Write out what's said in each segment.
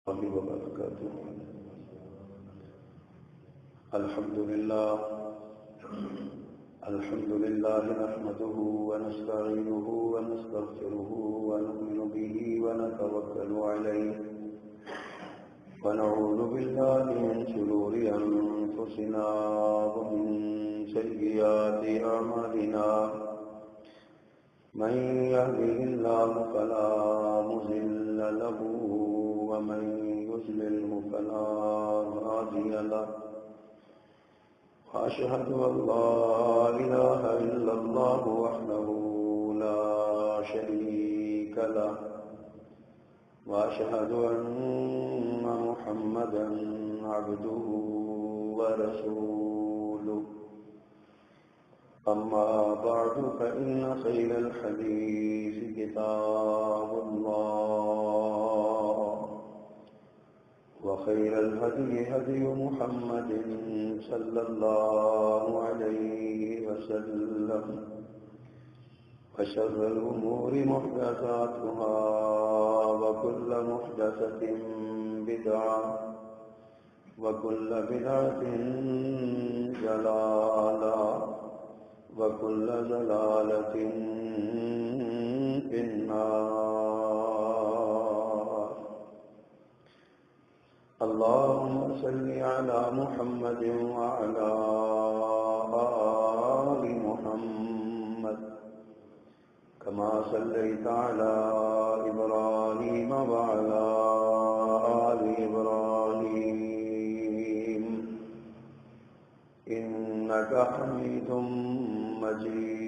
وبركاته. الحمد لله نحمده ونستعينه ونستغفره ونؤمن به ونتوكل عليه ونعوذ بالله من شرور أنفسنا ومن سيئات أعمالنا. من يهده الله فلا مضل له ومن يضلله فلا هادي له. وأشهد أن لا إله إلا الله وحده لا شريك له وأشهد أن محمدا عبده ورسوله. أما بعد فإن خير الحديث كتاب الله وخير الهدي هدي محمد صلى الله عليه وسلم وشر الأمور محدثاتها وكل محدثة بدعة وكل بدعة ضلالة وكل ضلالة في النار. اللهم صل على محمد وعلى آل محمد كما صليت على إبراهيم وعلى آل إبراهيم إنك حميد مجيد.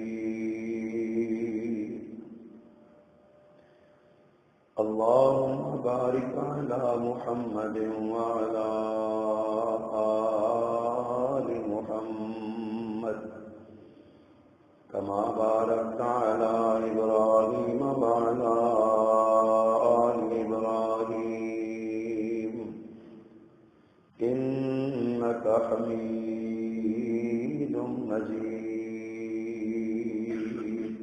اللهم بارك على محمد وعلى آل محمد كما باركت على إبراهيم وعلى آل إبراهيم إنك حميد مجيد.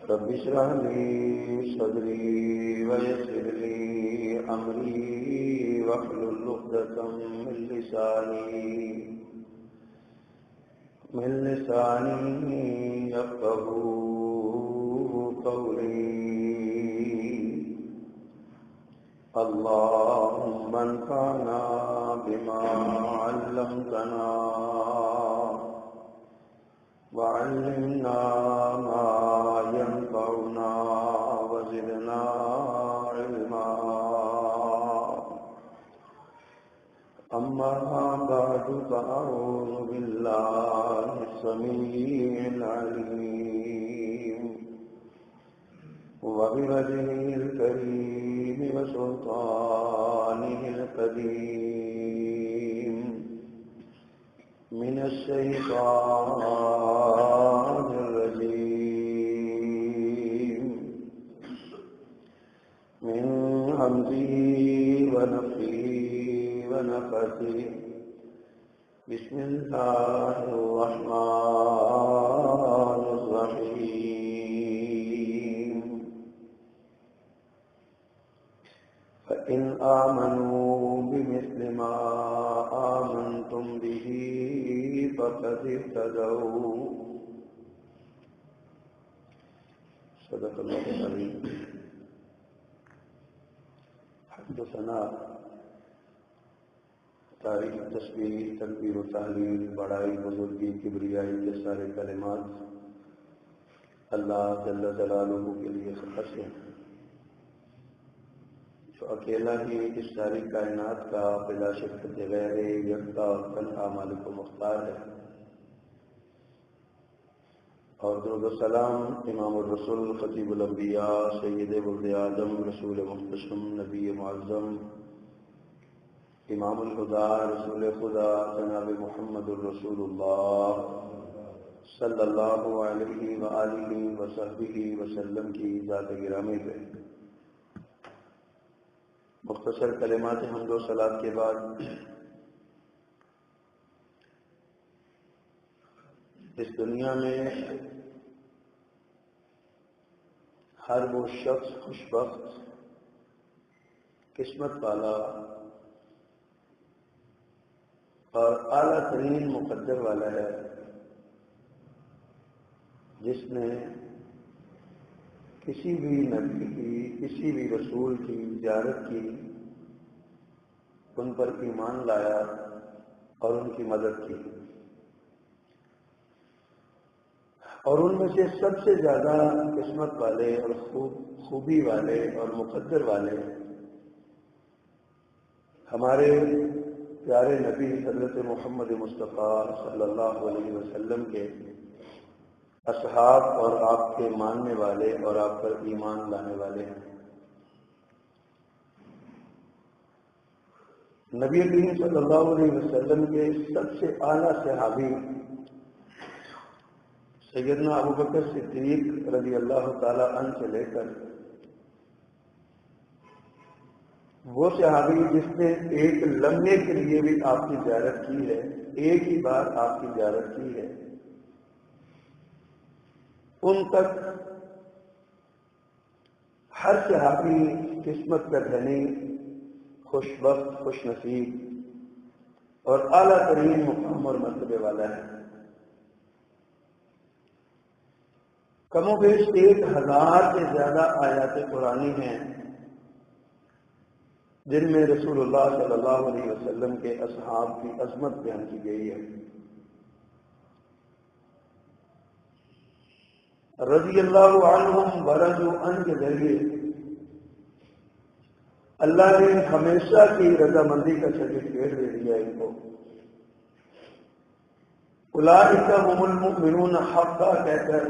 رب اشرح لي صدري ويسر لي أمري واحلل عقدة من لساني يفقهوا قولي. اللهم انفعنا بما علمتنا وعلمنا ما ينفعنا وزدنا علما. أما بعد فأعوذ بالله السميع العليم وبوجهه الكريم وسلطانه القديم من الشيطان الرجيم من همزه ونفخه ونفثه. بسم الله الرحمن الرحيم. فإن آمنوا بمثل ما آمنتم به فقد اهتدوا. صدق الله العظيم. حدثنا تاریخ، تسبیح، تکبیر و تحلیل، بڑائی، بزرگی، کبریائی کے سارے کلمات اللہ جل جلالہ کے لیے خاص ہیں، جو اکیلا ہی اس ساری کائنات کا بلا شک غیر یکتا تنہا مالک و مختار ہے. اور درود و سلام امام الرسول خطیب الانبیاء سید ولد آدم رسول محتشم نبی معظم امام الہدا رسول خدا جناب محمد الرسول اللہ صلی اللہ علیہ وآلہ وصحبہ وسلم کی ذات گرامی پہ مختصر کلمات حمد و صلات کے بعد اس دنیا میں ہر وہ شخص خوش بخت قسمت والا اور اعلیٰ ترین مقدر والا ہے جس نے کسی بھی نبی کی، کسی بھی رسول کی زیارت کی، ان پر ایمان لایا اور ان کی مدد کی، اور ان میں سے سب سے زیادہ قسمت والے اور خوبی والے اور مقدر والے ہمارے پیارے نبی حضرت محمد مصطفیٰ صلی اللہ علیہ وسلم کے اصحاب اور آپ کے ماننے والے اور آپ پر ایمان لانے والے ہیں۔ نبی کریم صلی اللہ علیہ وسلم کے سب سے اعلیٰ صحابی سیدنا ابوبکر صدیق رضی اللہ تعالی عنہ سے لے کر وہ صحابی جس نے ایک لمحے کے لیے بھی آپ کی زیارت کی ہے، ایک ہی بار آپ کی زیارت کی ہے، ان تک ہر صحابی قسمت کا دھنی، خوش بخت، خوش نصیب اور اعلیٰ ترین مقام اور مرتبے والا ہے۔ کم و بیش 1000 سے زیادہ آیات قرآنی ہیں جن میں رسول اللہ صلی اللہ علیہ وسلم کے اصحاب کی عظمت بیان کی گئی ہے۔ رضی اللہ عنہم ورضوا عنہ کے ذریعے اللہ نے ہمیشہ کی رضامندی کا سرٹیفکیٹ دے دیا ان کو۔ اولئک هم المؤمنون حقا کہہ کر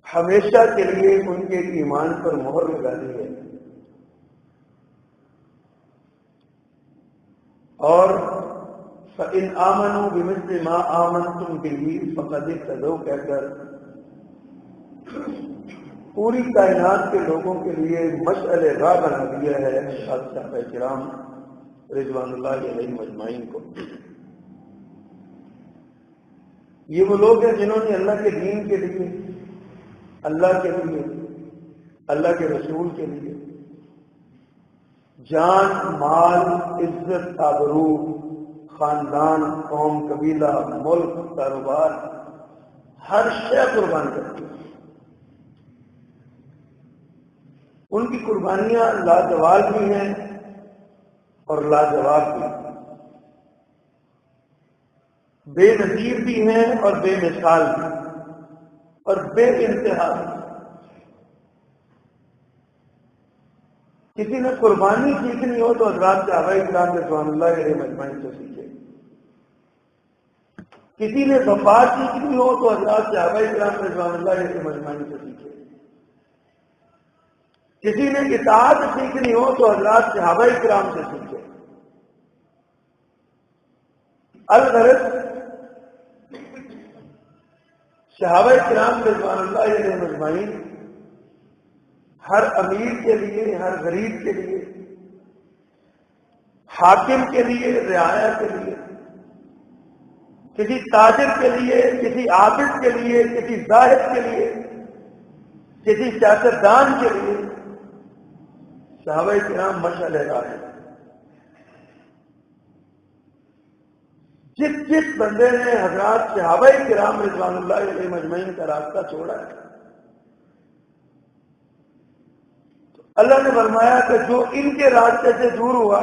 ہمیشہ کے لیے ان کے ایمان پر مہر لگا دی ہے، اور فَإِنْ آمَنُوا بِمِثْلِ مَا آمَنْتُمْ بِهِ فَقَدِ اهْتَدَوْا کہہ کر پوری کائنات کے لوگوں کے لیے مشعل راہ بنا دیا ہے صحابہ کرام رضوان اللہ علیہم اجمعین کو۔ یہ وہ لوگ ہیں جنہوں نے اللہ کے دین کے لیے، اللہ کے لیے، اللہ کے رسول کے لیے جان، مال، عزت، آبرو، خاندان، قوم، قبیلہ، ملک، کاروبار، ہر شے قربان کرتی ہے۔ ان کی قربانیاں لاجواب بھی ہیں اور لاجواب بھی، بے نظیر بھی ہیں اور بے مثال بھی اور بے انتہا۔ کسی نے قربانی سیکھنی ہو تو حضرات صحابہ کرام رضوان اللہ علیہم اجمعین سے سیکھے، کسی نے وفا سیکھنی ہو تو حضرات صحابہ کرام رضوان اللہ علیہم اجمعین سے سیکھے، کسی نے اطاعت سیکھنی ہو تو حضرات صحابہ کرام سے سیکھے۔ الغرض صحابہ کرام رضوان اللہ علیہم اجمعین ہر امیر کے لیے، ہر غریب کے لیے، حاکم کے لیے، رعایا کے لیے، کسی تاجر کے لیے، کسی عابد کے لیے، کسی زاہد کے لیے، کسی سیاستدان کے لیے صحابہ کرام مشعل راہ ہیں۔ جس بندے نے حضرات صحابہ کرام رضوان اللہ علیہم اجمعین کا راستہ چھوڑا ہے تو اللہ نے فرمایا کہ جو ان کے راستے سے دور ہوا،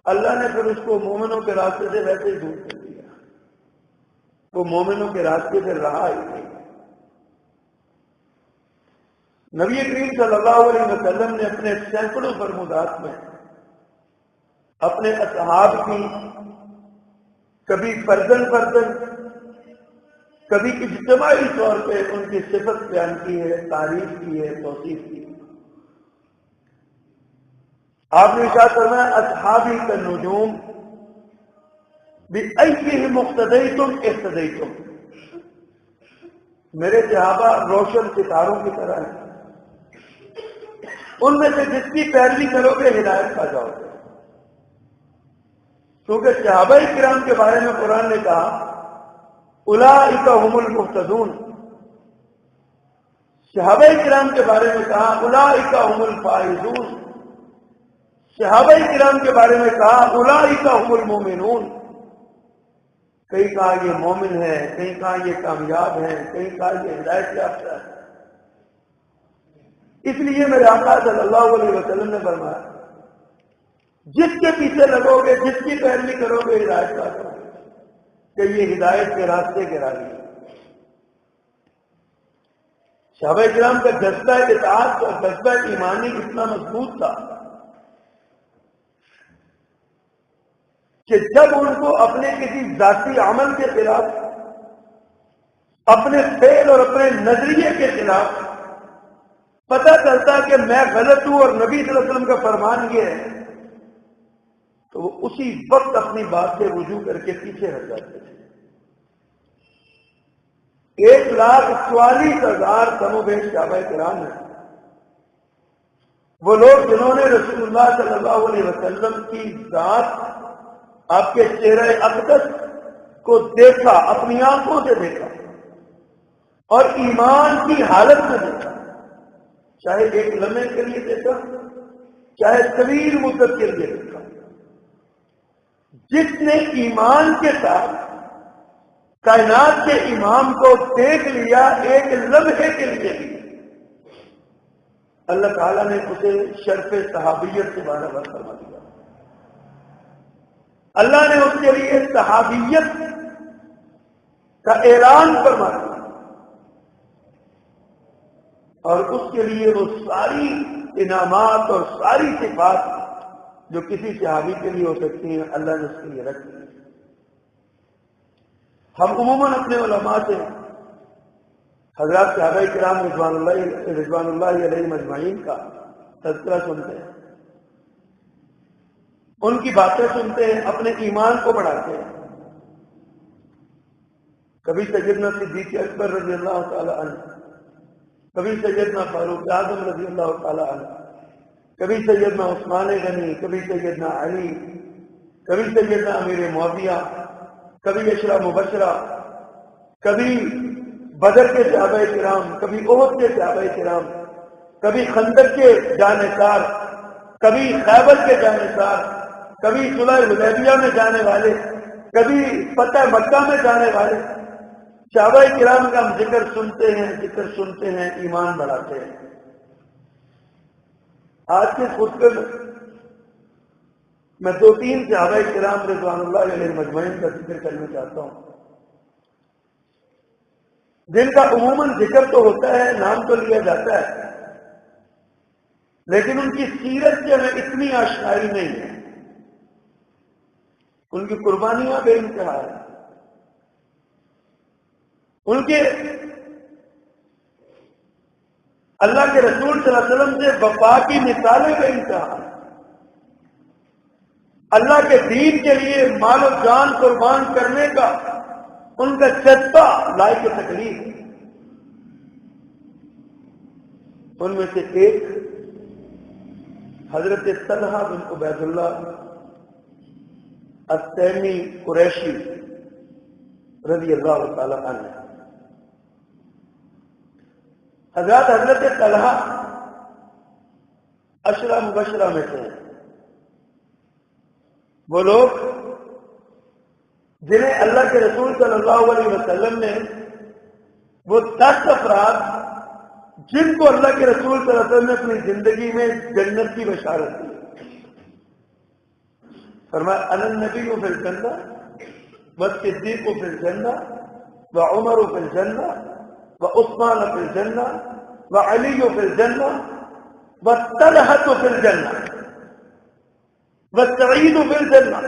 اللہ نے پھر اس کو مومنوں کے راستے سے ویسے ہی دور کر دیا، وہ مومنوں کے راستے سے رہا ہی نہیں۔ نبی کریم صلی اللہ علیہ وسلم نے اپنے سینکڑوں فرمودات میں اپنے اصحاب کی کبھی فردن کبھی اجتماعی طور پہ ان کی صفت بیان کی ہے، تعریف کی ہے، توصیف کی ہے۔ آپ نے ارشاد فرمایا اصحابی کالنجوم بأیہم اقتدیتم اہتدیتم، میرے صحابہ روشن ستاروں کی طرح ہیں، ان میں سے جس کی پیروی کرو گے ہدایت پا جاؤ گے۔ کیونکہ صحابہ کرام کے بارے میں قرآن نے کہا اولئک هم المہتدون، صحابہ کرام کے بارے میں کہا اولئک هم الفائزون، صحابہ کرام کے بارے میں کہا اولئک هم المؤمنون، کہیں کہا یہ مومن ہے، کہیں کہا یہ کامیاب ہیں، کہیں کہا یہ ہدایت یافتہ ہے۔ اس لیے میرے آقا صلی اللہ علیہ وسلم نے فرمایا جس کے پیچھے لگو گے، جس کی پیروی کرو گے، ہدایت کا کرو گے، کہ یہ ہدایت کے راستے کے راہی ہے۔ صحابہ کرام کا جذبہ اطاعت اور جذبہ ایمانی اتنا مضبوط تھا کہ جب ان کو اپنے کسی ذاتی عمل کے خلاف، اپنے فعل اور اپنے نظریے کے خلاف پتہ چلتا کہ میں غلط ہوں اور نبی صلی اللہ علیہ وسلم کا فرمان یہ ہے، تو وہ اسی وقت اپنی بات سے رجوع کر کے پیچھے ہٹ جاتے تھے۔ 1,44,000 کم و بیش صحابہ کرام ہیں، وہ لوگ جنہوں نے رسول اللہ صلی اللہ علیہ وسلم کی ذات، آپ کے چہرہ اقدس کو دیکھا، اپنی آنکھوں سے دیکھا اور ایمان کی حالت میں دیکھا، چاہے ایک لمحے کے لیے دیکھا، چاہے طویل مدت کے لیے دیکھا۔ جس نے ایمان کے ساتھ کائنات کے امام کو دیکھ لیا ایک لمحے کے لیے بھی، اللہ تعالیٰ نے اسے شرف صحابیت سے برابر فرما دیا۔ اللہ نے اس کے لیے صحابیت کا اعلان فرما دیا اور اس کے لیے وہ ساری انعامات اور ساری صفات جو کسی صحابی کے لیے ہو سکتی ہیں، اللہ نے اس کے لیے رکھ دی۔ ہم عموماً اپنے علماء سے حضرات صحابہ کرام رضوان اللہ علیہ مجمعین کا تذکرہ سنتے ہیں، ان کی باتیں سنتے ہیں، اپنے ایمان کو بڑھاتے ہیں۔ کبھی سیدنا صدیق اکبر رضی اللہ تعالی عنہ، کبھی سیدنا فاروق اعظم رضی اللہ تعالی عنہ، کبھی سیدنا عثمان غنی، کبھی سیدنا علی، کبھی سیدنا امیر معاویہ، کبھی عشرہ مبشرہ، کبھی بدر کے صحابہ کرام، کبھی احد کے صحابہ کرام، کبھی خندق کے جانثار، کبھی خیبر کے جانثار، کبھی صلح حدیبیہ میں جانے والے، کبھی فتح مکہ میں جانے والے صحابہ کرام کا ہم ذکر سنتے ہیں، ایمان بڑھاتے ہیں۔ آج کے خطبے میں 2-3 صحابہ کرام رضوان اللہ علیہ مجمعین کا ذکر کرنا چاہتا ہوں، جن کا عموماً ذکر تو ہوتا ہے، نام تو لیا جاتا ہے، لیکن ان کی سیرت سے ہمیں اتنی آشنائی نہیں ہے۔ ان کی قربانیاں بے انتہا ہیں، ان کے اللہ کے رسول صلی اللہ علیہ وسلم سے وفا کی مثالیں بے انتہا ہیں۔ اللہ کے دین کے لیے مال و جان قربان کرنے کا ان کا جذبہ لائق تکلیف۔ ان میں سے ایک حضرت طلحہ بن عبید اللہ التیمی قریشی رضی اللہ تعالی عنہ۔ حضرت طلحہ عشرہ مبشرہ میں سے ہیں، وہ لوگ جنہیں اللہ کے رسول صلی اللہ علیہ وسلم نے، وہ 10 افراد جن کو اللہ کے رسول صلی اللہ علیہ وسلم نے اپنی زندگی میں جنت کی بشارت دی۔ فرمایا انا النبی فی الجنہ والصدیق فی الجنہ وعمر فی الجنہ وعثمان فی الجنہ وعلی فی الجنہ وطلحہ فی الجنہ وسعید فی الجنہ۔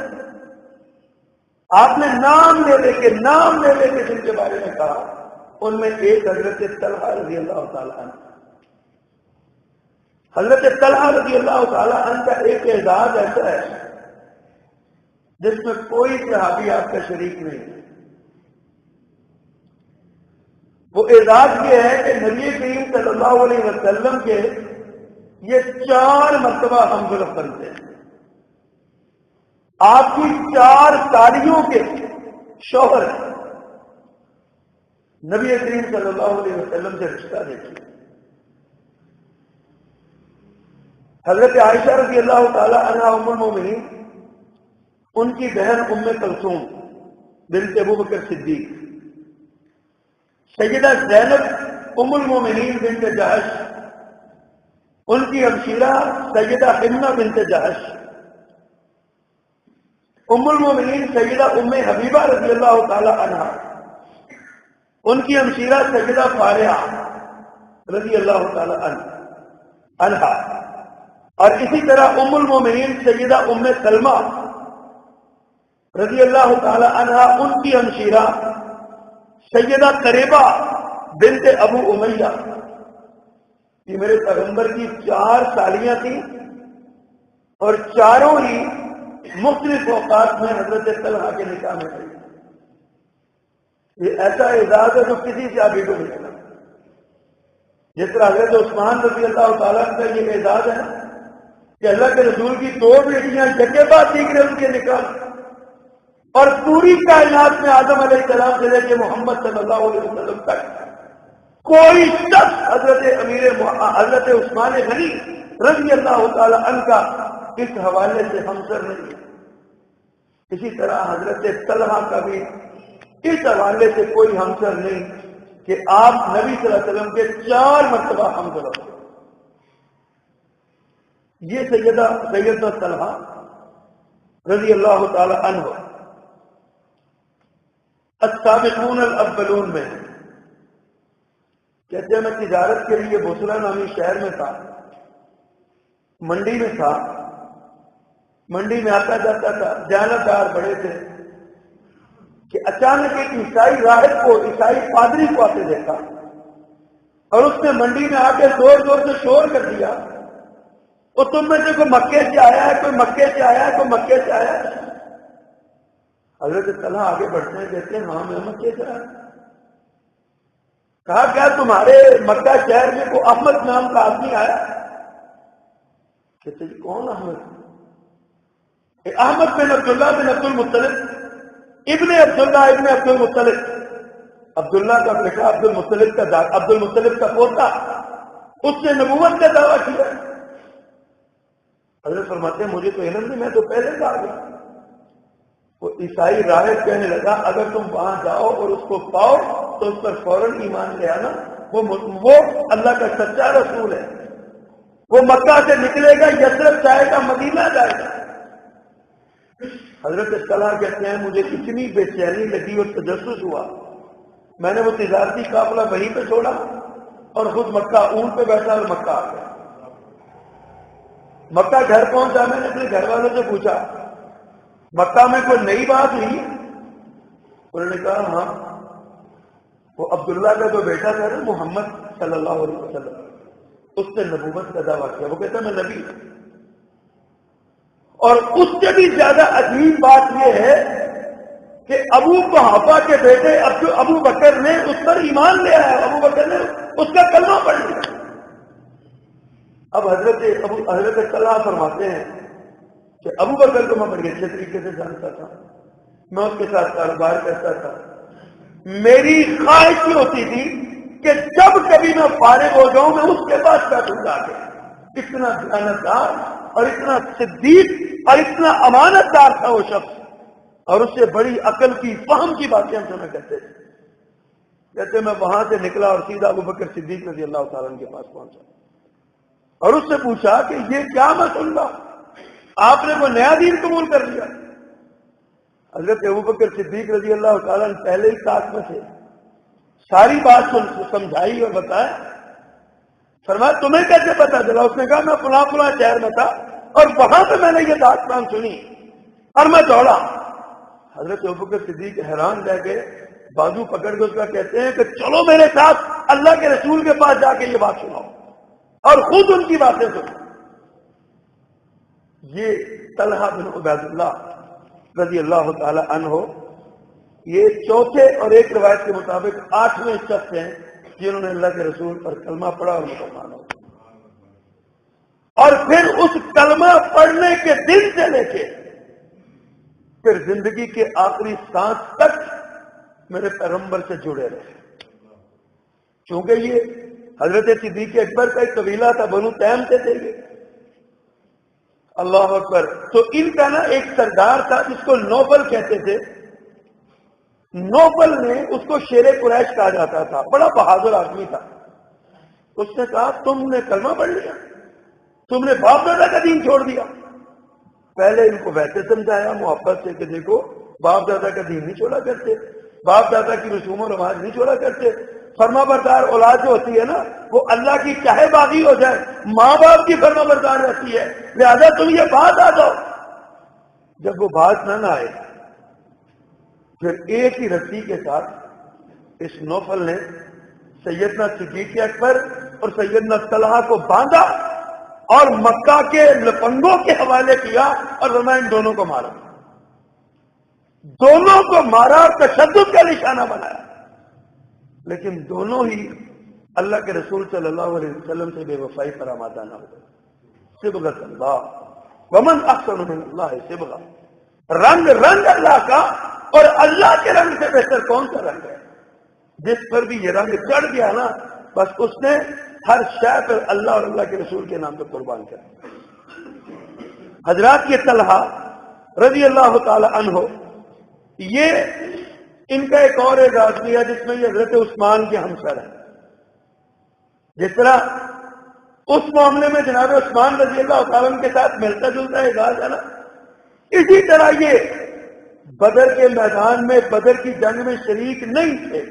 آپ نے نام لے لے کے جن کے بارے میں کہا، ان میں ایک حضرت طلحہ رضی اللہ تعالی عنہ۔ حضرت طلحہ رضی اللہ تعالی عنہ کا ایک اعزاز ایسا ہے جس میں کوئی صحابی آپ کا شریک نہیں ہے۔ وہ اعزاز یہ ہے کہ نبی کریم صلی اللہ علیہ وسلم کے یہ 4 مرتبہ ہمسفر بنتے ہیں، آپ کی 4 سالیوں کے شوہر نبی کریم صلی اللہ علیہ وسلم سے رشتہ دیکھیے۔ حضرت عائشہ رضی اللہ تعالی عنہا ام المومنین، ان کی بہن ام کلثوم بنت ابو بکر صدیق، سیدہ زینب ام المومنین بنت جحش، ان کی ہمشیرہ سیدہ حمنہ بنت جحش، ام المومنین سیدہ ام حبیبہ رضی اللہ تعالی عنہا، ان کی ہمشیرہ سیدہ فارحہ رضی اللہ تعالی عنہا، اور اسی طرح ام المومنین سیدہ ام سلمہ رضی اللہ تعالی عنہا، ان کی ہمشیرہ سیدہ قریبہ بنت ابو امیہ، یہ میرے پیغمبر کی 4 سالیاں تھیں، اور چاروں ہی مختلف اوقات میں حضرت طلحہ کے نکاح میں گئی۔ یہ ایسا اعزاز ہے جو کسی صحابی کو نہیں ملا، جس طرح حضرت عثمان رضی اللہ تعالیٰ کا یہ اعزاز ہے کہ اللہ کے رسول کی 2 بیٹیاں جگہ بعد دیکھ رہے ان کے نکاح، اور پوری کائنات میں آدم علیہ السلام سے لے کے محمد صلی اللہ علیہ وسلم تک کوئی شخص حضرت عثمان غنی رضی اللہ تعالی عنہ کا اس حوالے سے ہمسر نہیں۔ اسی طرح حضرت طلحہ کا بھی اس حوالے سے کوئی ہمسر نہیں کہ آپ نبی صلی اللہ علیہ وسلم کے 4 مرتبہ ہمسر ہو۔ یہ سیدہ طلحہ رضی اللہ تعالی عنہ السابقون الاولون میں، کہتے ہیں میں تجارت کے لیے بوسرہ نامی شہر میں تھا، منڈی میں تھا، منڈی میں آتا جاتا تھا، جانبدار بڑے تھے کہ اچانک ایک عیسائی راہب کو، عیسائی پادری کو آتے دیکھا، اور اس نے منڈی میں آ کے زور زور سے شور کر دیا، وہ تم میں سے کوئی مکے سے آیا ہے، کوئی مکے سے آیا ہے، کوئی مکے سے آیا ہے۔ حضرت طلحہ آگے بڑھتے ہیں، کہتے ہیں ہاں میں مکے سے آیا۔ کہا کیا تمہارے مکہ شہر میں کوئی احمد نام کا آدمی آیا؟ کہتے جی کون احمد؟ احمد بن عبداللہ بن عبد المطلب ابن عبداللہ ابن عبد المطلب، عبداللہ کا بیٹا عبد المطلب کا پوتا، اس نے نبوت کا دعویٰ کیا۔ حضرت فرماتے ہیں مجھے تو علم نہیں، میں تو پہلے سے آ گیا۔ وہ عیسائی راہب کہنے لگا اگر تم وہاں جاؤ اور اس کو پاؤ تو اس پر فوراً ایمان لے آنا، وہ اللہ کا سچا رسول ہے، وہ مکہ سے نکلے گا، یثرب جائے گا، مدینہ جائے گا۔ حضرت طلحہ کہتے ہیں مجھے اتنی بے چینی لگی اور تجسس ہوا، میں نے وہ تجارتی قافلہ وہیں پہ چھوڑا اور خود مکہ اونٹ پہ بیٹھا اور مکہ آ گیا۔ مکہ گھر پہنچا، میں نے اپنے گھر والوں سے پوچھا مکہ میں کوئی نئی بات ہوئی؟ انہوں نے کہا ہاں، وہ عبداللہ کا جو بیٹا تھا نا محمد صلی اللہ علیہ وسلم، اس نے نبوت کا دعویٰ کیا، وہ کہتا میں نبی ہوں۔ اور اس سے بھی زیادہ عجیب بات یہ ہے کہ ابو قحافہ کے بیٹے ابو بکر نے اس پر ایمان لے آیا، ابو بکر نے اس کا کلمہ پڑھ لیا۔ اب حضرت طلحہ فرماتے ہیں کہ ابو بکر کو میں بڑے اچھے طریقے سے جانتا تھا، میں اس کے ساتھ کاروبار کرتا تھا، میری خواہش یہ ہوتی تھی کہ جب کبھی میں فارغ ہو جاؤں میں اس کے پاس بیٹھوں گا کے۔ اتنا دیانتدار اور اتنا صدیق اور اتنا امانت دار تھا وہ شخص، اور اس سے بڑی عقل کی فہم کی باتیں ہم سنا کرتے تھے۔ کہتے میں وہاں سے نکلا اور سیدھا ابو بکر صدیق رضی اللہ تعالیٰ عنہ کے پاس پہنچا اور اس سے پوچھا کہ یہ کیا میں سن رہا ہوں، آپ نے وہ نیا دین قبول کر لیا؟ حضرت ابو بکر صدیق رضی اللہ تعالیٰ عنہ پہلے ہی ساتھ میں تھے، ساری بات سمجھائی اور بتایا۔ فرمایا تمہیں کیسے پتا چلا؟ اس نے کہا میں فلاں فلاں شہر میں تھا اور وہاں پہ میں نے یہ داستان سنی اور میں دوڑا۔ حضرت ابوبکر صدیق حیران رہ گئے، بازو پکڑ کے اس کا کہتے ہیں کہ چلو میرے ساتھ اللہ کے رسول کے پاس جا کے یہ بات سناؤ، اور خود ان کی باتیں سنو۔ یہ طلحہ بن عبید اللہ رضی اللہ تعالی عنہ یہ چوتھے اور ایک روایت کے مطابق 8ویں شخص ہیں جنہوں نے اللہ کے رسول پر کلمہ پڑھا اور مسلمان ہو، اور پھر اس کلمہ پڑھنے کے دن سے لے کے پھر زندگی کے آخری سانس تک میرے پیغمبر سے جڑے رہے۔ چونکہ یہ حضرت صدیق اکبر کا ایک قبیلہ تھا، بنو تیم سے تھے، اللہ اکبر. تو ان کا نا ایک سردار تھا جس کو نوبل کہتے تھے. نوبل نے اس کو شیر قریش کہا جاتا تھا, بڑا بہادر آدمی تھا. اس نے کہا تم نے کلمہ پڑھ لیا, تم نے باپ دادا کا دین چھوڑ دیا. پہلے ان کو ویسے سمجھایا محبت سے کہ دیکھو باپ دادا کا دین نہیں چھوڑا کرتے, باپ دادا کی رسوم و رواج نہیں چھوڑا کرتے. فرما بردار اولاد جو ہوتی ہے نا وہ اللہ کی چاہے باغی ہو جائے ماں باپ کی فرما بردار رہتی ہے, لہذا تم یہ بات آ جاؤ. جب وہ بات نہ آئے پھر ایک ہی رسی کے ساتھ اس نوفل نے سیدنا صدیق اکبر اور سیدنا طلحہ کو باندھا اور مکہ کے لپنگوں کے حوالے کیا اور فرمایا ان دونوں کو مارا. دونوں کو مارا اور تشدد کا نشانہ بنایا. لیکن دونوں ہی اللہ کے رسول صلی اللہ علیہ وسلم سے بے وفائی پر آمادہ نہ ہوئے. صبغۃ اللہ ومن احسن من اللہ صبغہ. رنگ اللہ کا, اور اللہ کے رنگ سے بہتر کون سا رنگ ہے؟ جس پر بھی یہ رنگ چڑھ گیا نا بس اس نے ہر شے پر اللہ اور اللہ کے رسول کے نام پہ قربان کر. حضرات یہ طلحہ رضی اللہ تعالی عنہ, یہ ان کا ایک اور اعزاز بھی ہے جس میں یہ حضرت عثمان کے ہمسر ہیں. جس طرح اس معاملے میں جناب عثمان رضی اللہ تعالیٰ عنہ کے ساتھ ملتا جلتا اعزاز ہے نا, اسی طرح یہ بدر کے میدان میں بدر کی جنگ میں شریک نہیں تھے.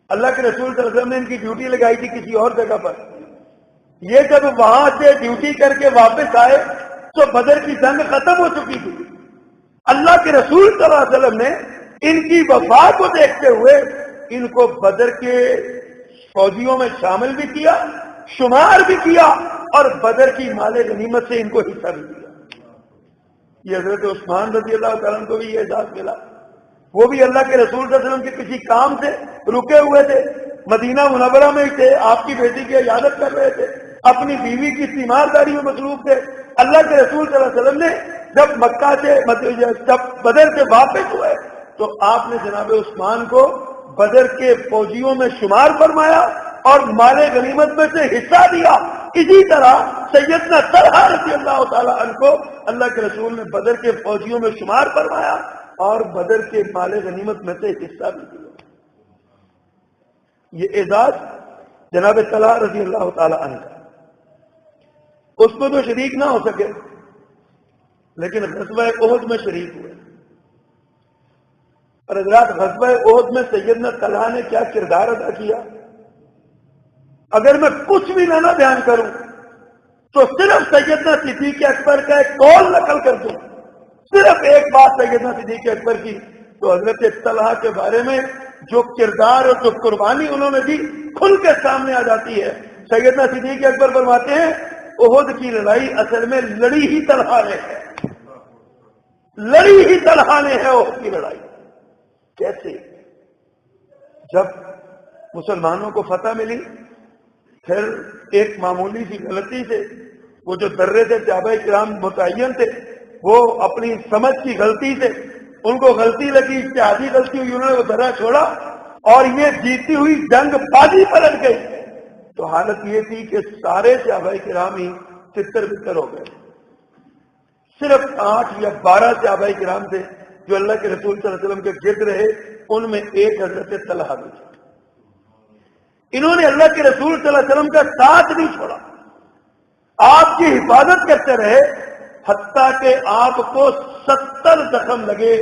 اللہ کے رسول صلی اللہ علیہ وسلم نے ان کی ڈیوٹی لگائی تھی کسی اور جگہ پر. یہ جب وہاں سے ڈیوٹی کر کے واپس آئے تو بدر کی جنگ ختم ہو چکی تھی. اللہ کے رسول صلی اللہ علیہ وسلم نے ان کی وفا کو دیکھتے ہوئے ان کو بدر کے فوجیوں میں شامل بھی کیا, شمار بھی کیا, اور بدر کی مال غنیمت سے ان کو حصہ بھی دیا. یہ حضرت عثمان رضی اللہ تعالیٰ عنہ کو بھی یہ اعزاز ملا. وہ بھی اللہ کے رسول صلی اللہ علیہ وسلم کے کسی کام سے رکے ہوئے تھے, مدینہ منورہ میں ہی تھے, آپ کی بیٹی کی عیادت کر رہے تھے, اپنی بیوی کی تیمارداری میں مصروف تھے. اللہ کے رسول صلی اللہ علیہ وسلم نے جب مکہ سے جب بدر سے واپس ہوئے تو آپ نے جناب عثمان کو بدر کے فوجیوں میں شمار فرمایا اور مال غنیمت میں سے حصہ دیا. اسی طرح سیدنا طلحہ رضی اللہ تعالیٰ عنہ کو اللہ کے رسول نے بدر کے فوجیوں میں شمار فرمایا اور بدر کے مال غنیمت میں سے حصہ بھی دیا. یہ اعزاز جناب طلحہ رضی اللہ تعالیٰ عنہ کا. اس میں تو شریک نہ ہو سکے لیکن غزوہ احد میں شریک ہوئے. اور حضرات غزوہ احد میں سیدنا طلحہ نے کیا کردار ادا کیا, اگر میں کچھ بھی نہ بیان کروں تو صرف سیدنا صدیق اکبر کا ایک قول نقل کر دوں, صرف ایک بات سیدنا صدیق اکبر کی, تو حضرت طلحہ کے بارے میں جو کردار اور جو قربانی انہوں نے دی کھل کے سامنے آ جاتی ہے. سیدنا صدیق اکبر فرماتے ہیں احد کی لڑائی اصل میں لڑی ہی طلحہ نے ہے, لڑی ہی طلحہ نے ہے احد کی لڑائی. کیسے؟ جب مسلمانوں کو فتح ملی پھر ایک معمولی سی غلطی سے وہ جو درے تھے صحابہ کرام متعین تھے وہ اپنی سمجھ کی غلطی سے ان کو غلطی لگی, اتحادی غلطی ہوئی, انہوں نے وہ درہ چھوڑا اور یہ جیتی ہوئی جنگ بازی پلٹ گئی. تو حالت یہ تھی کہ سارے صحابہ کرام ہی تتر بتر ہو گئے. صرف 8 یا 12 صحابہ کرام تھے جو اللہ کے رسول صلی اللہ علیہ وسلم کے گرد رہے, ان میں ایک حضرت طلحہ بھی تھے. انہوں نے اللہ کے رسول صلی اللہ علیہ وسلم کا ساتھ نہیں چھوڑا, آپ کی حفاظت کرتے رہے, حتیٰ کہ آپ کو 70 زخم لگے,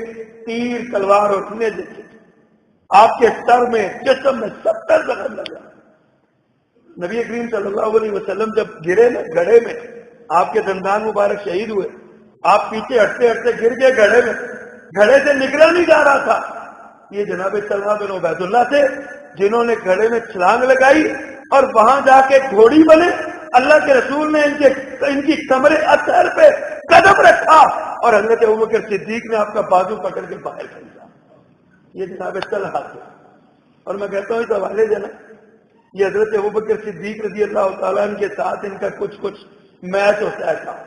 تیر تلوار اور نیزے سے. آپ کے سر میں جسم میں 70 زخم لگا. نبی کریم صلی اللہ علیہ وسلم جب گرے نا گڑھے میں, آپ کے دندان مبارک شہید ہوئے, آپ پیچھے ہٹتے ہٹتے گر گئے گڑھے میں, گھڑے سے نکلا نہیں جا رہا تھا. یہ جناب طلحہ بن عبید اللہ تھے جنہوں نے گھڑے میں چھلانگ لگائی اور وہاں جا کے گھوڑی بنے. اللہ کے رسول نے ان کی کمر اثر پہ قدم رکھا اور حضرت ابوبکر صدیق نے آپ کا بازو پکڑ کے باہر کھینچا. یہ جناب طلحہ تھے. اور میں کہتا ہوں اس حوالے سے نا یہ حضرت ابوبکر صدیق رضی اللہ تعالیٰ عنہ کے ساتھ ان کا کچھ میچ ہوتا ہے.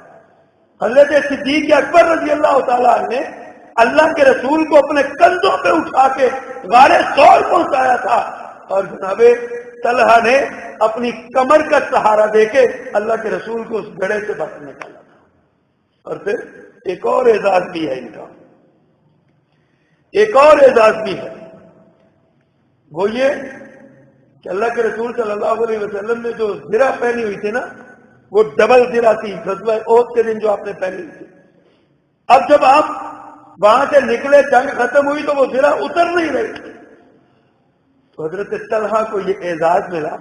حضرت صدیق اکبر رضی اللہ تعالیٰ عنہ نے اللہ کے رسول کو اپنے کندھوں پہ اٹھا کے غار ثور پہنچایا تھا اور جناب طلحہ نے اپنی کمر کا سہارا دے کے اللہ کے رسول کو اس گڑھے سے باہر نکالا تھا. اور پھر ایک اور اعزاز بھی ہے ان کا، ایک اور اعزاز بھی ہے، وہ یہ کہ اللہ کے رسول صلی اللہ علیہ وسلم نے جو زرہ پہنی ہوئی تھی نا، وہ ڈبل زرہ تھی غزوہ احد کے دن جو آپ نے پہنی ہوئی تھی۔ اب جب آپ وہاں سے نکلے، جنگ ختم ہوئی، تو وہ زرہ اتر نہیں رہی تھی، تو حضرت طلحہ کو یہ اعزاز ملا،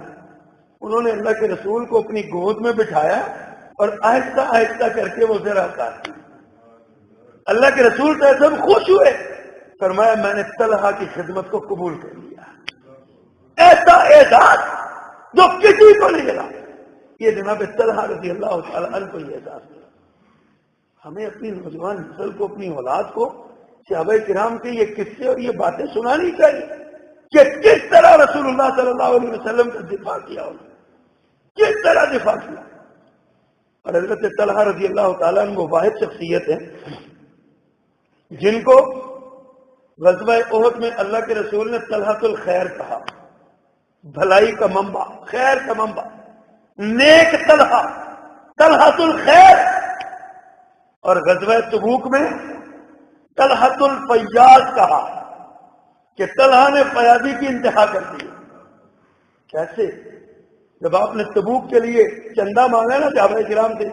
انہوں نے اللہ کے رسول کو اپنی گود میں بٹھایا اور آہستہ آہستہ کر کے وہ زرہ اتار دی۔ اللہ کے رسول صلی اللہ علیہ وسلم خوش ہوئے، فرمایا میں نے طلحہ کی خدمت کو قبول کر لیا۔ ایسا اعزاز جو کسی کو نہیں ملا، یہ جناب طلحہ رضی اللہ تعالی عنہ کو یہ اعزاز ملا۔ ہمیں اپنی نوجوان نسل کو، اپنی اولاد کو صحابہ کرام کے یہ قصے اور یہ باتیں سنانی چاہیے کہ کس طرح رسول اللہ صلی اللہ علیہ وسلم کا دفاع کیا انہوں نے، کس طرح دفاع کیا۔ اور حضرت طلحہ رضی اللہ تعالیٰ عنہ وہ واحد شخصیت ہیں جن کو غزوہ احد میں اللہ کے رسول نے طلحۃ الخیر کہا، بھلائی کا منبع، خیر کا منبع، نیک طلحہ، طلحۃ الخیر۔ اور غزوہ تبوک میں طلحۃ الفیاض کہا کہ طلحہ نے فیاضی کی انتہا کر دی۔ کیسے؟ جب آپ نے تبوک کے لیے چندہ مانگا نا صحابہ کرام سے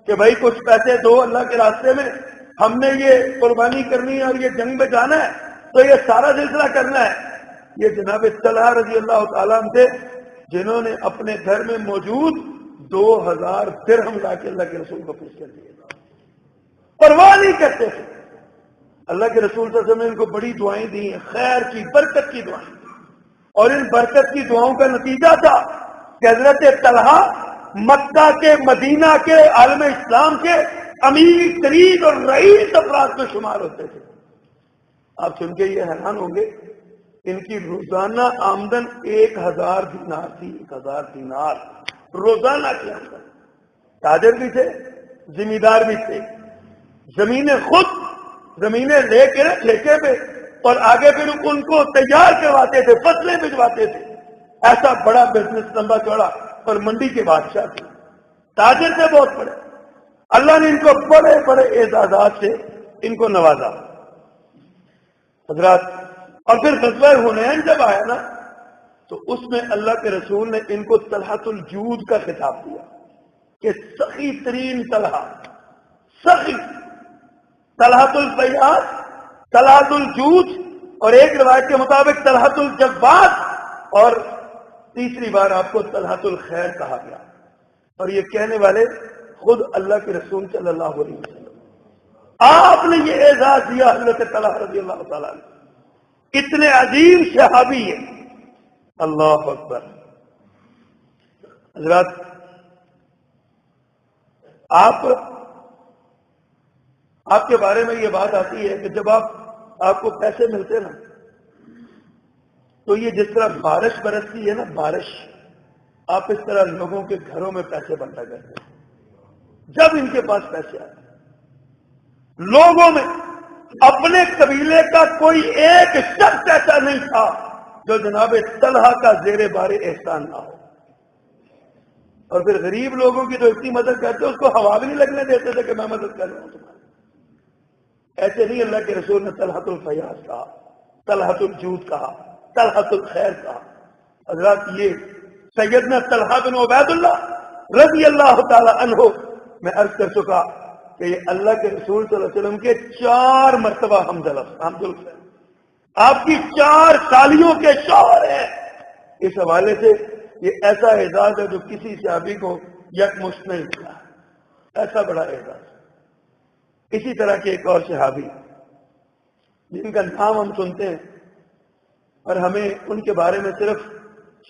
کہ بھائی کچھ پیسے دو اللہ کے راستے میں، ہم نے یہ قربانی کرنی ہے اور یہ جنگ میں جانا ہے، تو یہ سارا سلسلہ کرنا ہے، یہ جناب طلحہ رضی اللہ تعالیٰ عنہ تھے جنہوں نے اپنے گھر میں موجود 2000 درہم لا کے اللہ کے رسول کو پیش کر دیے، پرواہ نہیں کرتے تھے۔ اللہ کے رسول صلی اللہ علیہ وسلم نے ان کو بڑی دعائیں دی ہیں، خیر کی، برکت کی دعائیں دی، اور ان برکت کی دعاؤں کا نتیجہ تھا کہ حضرت طلحہ مکہ کے، مدینہ کے، عالم اسلام کے امیر ترین اور رئیس افراد میں شمار ہوتے تھے۔ آپ سن کے یہ حیران ہوں گے، ان کی روزانہ آمدن 1000 دینار تھی، 1000 دینار روزانہ کی آمدن۔ تاجر بھی تھے، ذمہ دار بھی تھے، زمینیں خود زمینیں لے کے ٹھیکے پہ، اور آگے پھر ان کو تیار کرواتے تھے، فصلیں بھجواتے تھے۔ ایسا بڑا بزنس لمبا چوڑا، اور منڈی کے بادشاہ تھے، تاجر سے بہت بڑے۔ اللہ نے ان کو بڑے بڑے اعزازات سے ان کو نوازا حضرات۔ اور پھر غزوہ حنین جب آیا نا، تو اس میں اللہ کے رسول نے ان کو طلحۃ الجود کا خطاب دیا کہ سخی ترین طلحہ، سخی، طلحۃ الفیاض، طلحۃ الجود، اور ایک روایت کے مطابق طلحۃ الجواد، اور تیسری بار آپ کو طلحۃ الخیر کہا گیا۔ اور یہ کہنے والے خود اللہ کے رسول صلی اللہ علیہ وسلم، آپ نے یہ اعزاز دیا حضرت طلحہ رضی اللہ تعالیٰ عنہ، اتنے عظیم صحابی ہے۔ اللہ اکبر۔ حضرات، آپ کے بارے میں یہ بات آتی ہے کہ جب آپ کو پیسے ملتے نا، تو یہ جس طرح بارش برستی ہے نا، بارش، آپ اس طرح لوگوں کے گھروں میں پیسے بنتا کرتے ہیں۔ جب ان کے پاس پیسے آتے ہیں، لوگوں میں اپنے قبیلے کا کوئی ایک شخص ایسا نہیں تھا جو جناب طلحہ کا زیر بار احسان نہ ہو۔ اور پھر غریب لوگوں کی جو اتنی مدد کرتے اس کو ہوا بھی نہیں لگنے دیتے تھے کہ میں مدد کر رہا ہوں تمہاری۔ ایسے نہیں اللہ کے رسول نے طلحۃ الفیاض کہا، طلحۃ الجود کہا، طلحۃ الخیر کہا۔ حضرات، یہ سیدنا طلحہ بن عبید اللہ رضی اللہ تعالی عنہ، میں عرض کر چکا کہ یہ اللہ کے رسول صلی اللہ علیہ وسلم کے 4 مرتبہ حمزہ، آپ کی 4 سالیوں کے شوہر ہیں۔ اس حوالے سے یہ ایسا اعزاز ہے جو کسی صحابی کو یکمشت نہیں ملا، ایسا بڑا اعزاز۔ اسی طرح کے ایک اور صحابی جن کا نام ہم سنتے ہیں اور ہمیں ان کے بارے میں صرف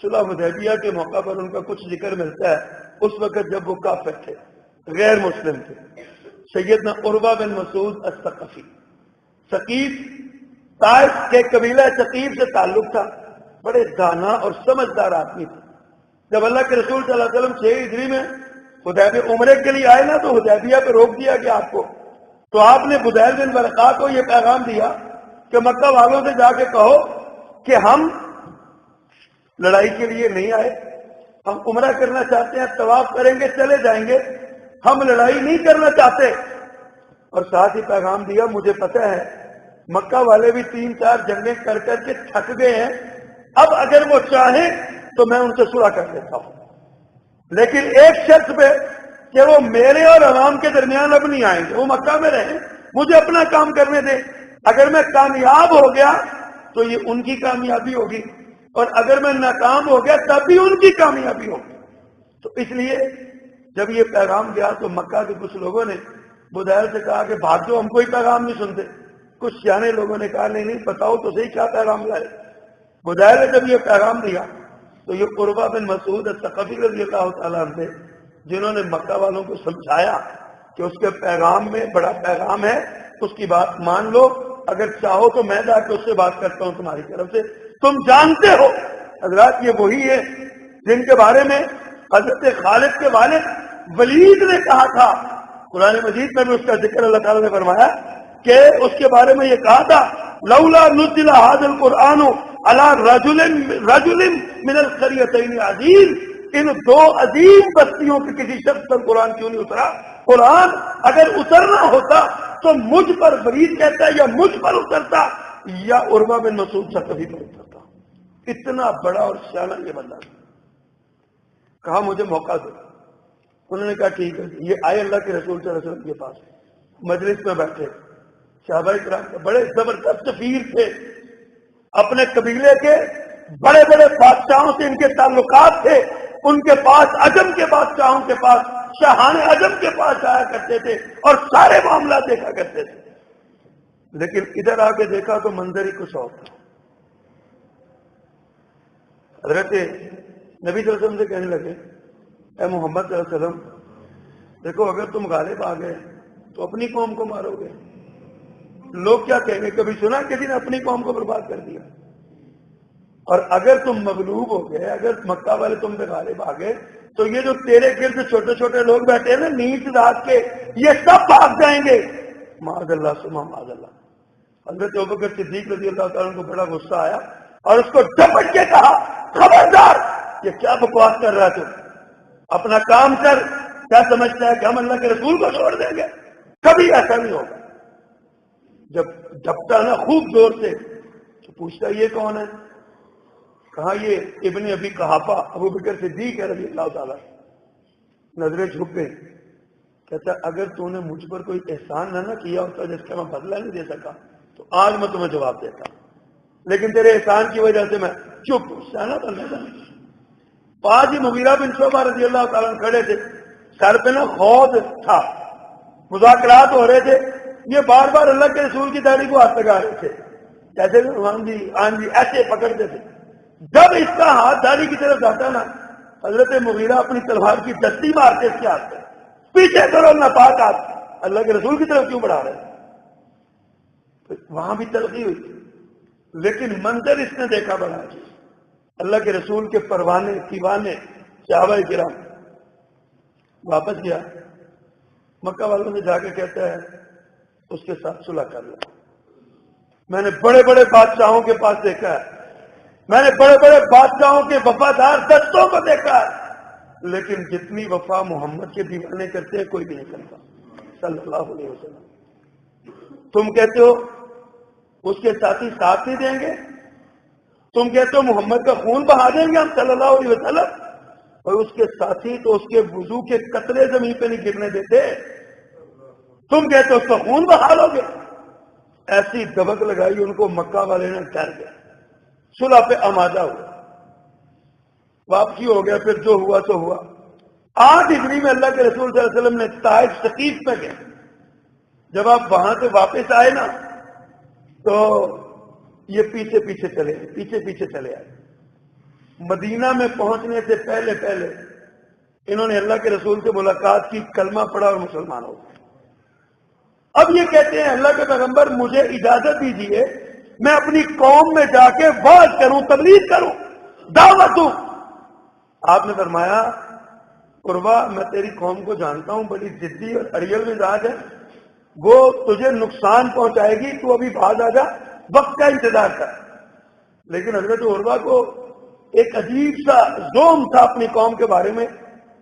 صلح حدیبیہ کے موقع پر ان کا کچھ ذکر ملتا ہے، اس وقت جب وہ کافر تھے، غیر مسلم تھے، سیدنا عروہ بن مسعود الثقفی۔ ثقیف، طائف کے قبیلہ ثقیف سے تعلق تھا، بڑے دانا اور سمجھدار آدمی تھے۔ جب اللہ کے رسول صلی اللہ علیہ وسلم 6 ہجری میں حدیبیہ عمرے کے لیے آئے نا، تو حدیبیہ پہ روک دیا گیا آپ کو، تو آپ نے بدیل بن ورقاء کو یہ پیغام دیا کہ مکہ والوں سے جا کے کہو کہ ہم لڑائی کے لیے نہیں آئے، ہم عمرہ کرنا چاہتے ہیں، طواف کریں گے، چلے جائیں گے، ہم لڑائی نہیں کرنا چاہتے۔ اور ساتھ ہی پیغام دیا مجھے پتہ ہے مکہ والے بھی 3-4 جنگیں کر کر کے تھک گئے ہیں، اب اگر وہ چاہیں تو میں ان سے صلح کر دیتا ہوں، لیکن ایک شرط پہ کہ وہ میرے اور عوام کے درمیان اب نہیں آئیں گے، وہ مکہ میں رہیں، مجھے اپنا کام کرنے دیں، اگر میں کامیاب ہو گیا تو یہ ان کی کامیابی ہوگی، اور اگر میں ناکام ہو گیا تب بھی ان کی کامیابی ہوگی۔ تو اس لیے جب یہ پیغام گیا تو مکہ کے کچھ لوگوں نے بدیل سے کہا کہ بھاگ جو، ہم کوئی پیغام نہیں سنتے۔ کچھ سیانے لوگوں نے کہا نہیں نہیں بتاؤ تو صحیح کیا پیغام لائے۔ بدیل نے جب یہ پیغام دیا تو یہ عروہ بن مسعود الثقفی رضی اللہ تعالیٰ عنہ تھے، جنہوں نے مکہ والوں کو سمجھایا کہ اس کے پیغام میں بڑا پیغام ہے، اس کی بات مان لو، اگر چاہو تو میں جا کے اس سے بات کرتا ہوں تمہاری طرف سے، تم جانتے ہو حضرات یہ وہی ہے جن کے بارے میں حضرت خالد کے والد ولید نے کہا تھا، قرآن مجید میں بھی اس کا ذکر اللہ تعالیٰ نے فرمایا کہ اس کے بارے میں یہ کہا تھا لولا نزل هذا القرآن على رجل من القريتين عظیم، ان 2 عظیم بستیوں کے کسی شخص پر قرآن کیوں نہیں اترا؟ قرآن اگر اترنا ہوتا تو مجھ پر، ولید کہتا ہے، یا مجھ پر اترتا یا عروہ بن مسعود ثقفی پر اترتا۔ اتنا بڑا اور سیانا یہ بندہ تھا۔ کہا مجھے موقع دو، انہوں نے کہا ٹھیک ہے۔ یہ آئے اللہ کے رسول صلی اللہ علیہ وسلم کے پاس، مجلس میں بیٹھے، صحابہ کرام کے بڑے زبردست پیر تھے، اپنے قبیلے کے بڑے بڑے بادشاہوں سے ان کے تعلقات تھے، ان کے پاس عجم کے بادشاہوں کے پاس، شاہان عجم کے پاس آیا کرتے تھے اور سارے معاملات دیکھا کرتے تھے، لیکن ادھر آ کے دیکھا تو منظر ہی کچھ اور تھا۔ حضرت نبی صلی اللہ علیہ وسلم سے کہنے لگے اے محمد صلی اللہ علیہ وسلم دیکھو اگر تم غالب آ گئے تو اپنی قوم کو مارو گے، لوگ کیا کہیں گے؟ کبھی سنا کسی نے اپنی قوم کو برباد کر دیا؟ اور اگر تم مغلوب ہو گئے، اگر مکہ والے تم پہ غالب آ گئے تو یہ جو تیرے گرد چھوٹے چھوٹے لوگ بیٹھے ہیں نا نیچ رات کے، یہ سب بھاگ جائیں گے۔ معاذ اللہ ثم معاذ اللہ۔ حضرت ابوبکر صدیق رضی اللہ تعالیٰ کو بڑا غصہ آیا اور اس کو جھپٹ کے کہا خبردار، یہ کیا بکواس کر رہا ہے تم؟ اپنا کام کر، کیا سمجھتا ہے کہ ہم اللہ کے رسول کو چھوڑ دیں گے؟ کبھی ایسا نہیں ہوگا۔ جب جھپٹا نا خوب زور سے تو پوچھتا یہ کون ہے؟ کہا یہ ابن ابی قحافہ ابوبکر صدیق ہے رضی اللہ تعالیٰ۔ نظریں جھک گئی۔ کہتا اگر تو نے مجھ پر کوئی احسان نہ کیا ہوتا جس کا میں بدلہ نہیں دے سکا تو آج میں تمہیں جواب دیتا، لیکن تیرے احسان کی وجہ سے میں چپ سہنا تو نہیں تھا۔ پاس ہی مغیرہ بن شعبہ رضی اللہ تعالیٰ کھڑے تھے، سر پہ نا خود تھا، مذاکرات ہو رہے تھے، یہ بار بار اللہ کے رسول کی داڑھی کو ہاتھ لگا رہے تھے، کیسے ہاں جی ایسے پکڑتے تھے۔ جب اس کا ہاتھ داڑھی کی طرف جاتا نا حضرت مغیرہ اپنی تلوار کی دستی مارتے اس کے ہاتھ سے، پیچھے کرو ناپاک ہاتھ، اللہ کے رسول کی طرف کیوں بڑھا رہے؟ وہاں بھی تلخی ہوئی، لیکن منظر اس نے دیکھا بڑا ہے، اللہ کے رسول کے پروانے دیوانے صحابہ کرام۔ واپس گیا، مکہ والوں نے جا کے کہتا ہے اس کے ساتھ صلح کر لو۔ میں نے بڑے بڑے بادشاہوں کے پاس دیکھا ہے، میں نے بڑے بڑے بادشاہوں کے وفادار دستوں کو دیکھا ہے، لیکن جتنی وفا محمد کے دیوانے کرتے ہیں کوئی بھی نہیں کرتا صلی اللہ علیہ وسلم۔ تم کہتے ہو اس کے ساتھی ساتھ نہیں دیں گے، تم کہتے ہو محمد کا خون بہا دیں گے ہم صلی اللہ علیہ وسلم، اور اس کے ساتھی تو اس کے وضو کے قطرے زمین پہ نہیں گرنے دیتے، تم کہتے ہو اس کا خون بہا لو گے۔ ایسی دبک لگائی ان کو، مکہ والے نے ڈر گئے، صلح پہ آمادہ ہوئے، واپسی ہو گیا۔ پھر جو ہوا تو ہوا۔ 8 ہجری میں اللہ کے رسول صلی اللہ علیہ وسلم نے طائف ثقیف میں گئے۔ جب آپ وہاں سے واپس آئے نا تو یہ پیچھے پیچھے چلے آئے۔ مدینہ میں پہنچنے سے پہلے انہوں نے اللہ کے رسول سے ملاقات کی، کلمہ پڑھا اور مسلمان ہو گئے۔ اب یہ کہتے ہیں اللہ کے پیغمبر مجھے اجازت دیجیے میں اپنی قوم میں جا کے وعظ کروں، تبلیغ کروں، دعوت دوں۔ آپ نے فرمایا عروہ میں تیری قوم کو جانتا ہوں، بڑی ضدی اور اڑیل مزاج ہے، وہ تجھے نقصان پہنچائے گی، تو ابھی بعد آ جا، وقت کا انتظار کر۔ لیکن حضرت عروہ کو ایک عجیب سا زوم تھا اپنی قوم کے بارے میں۔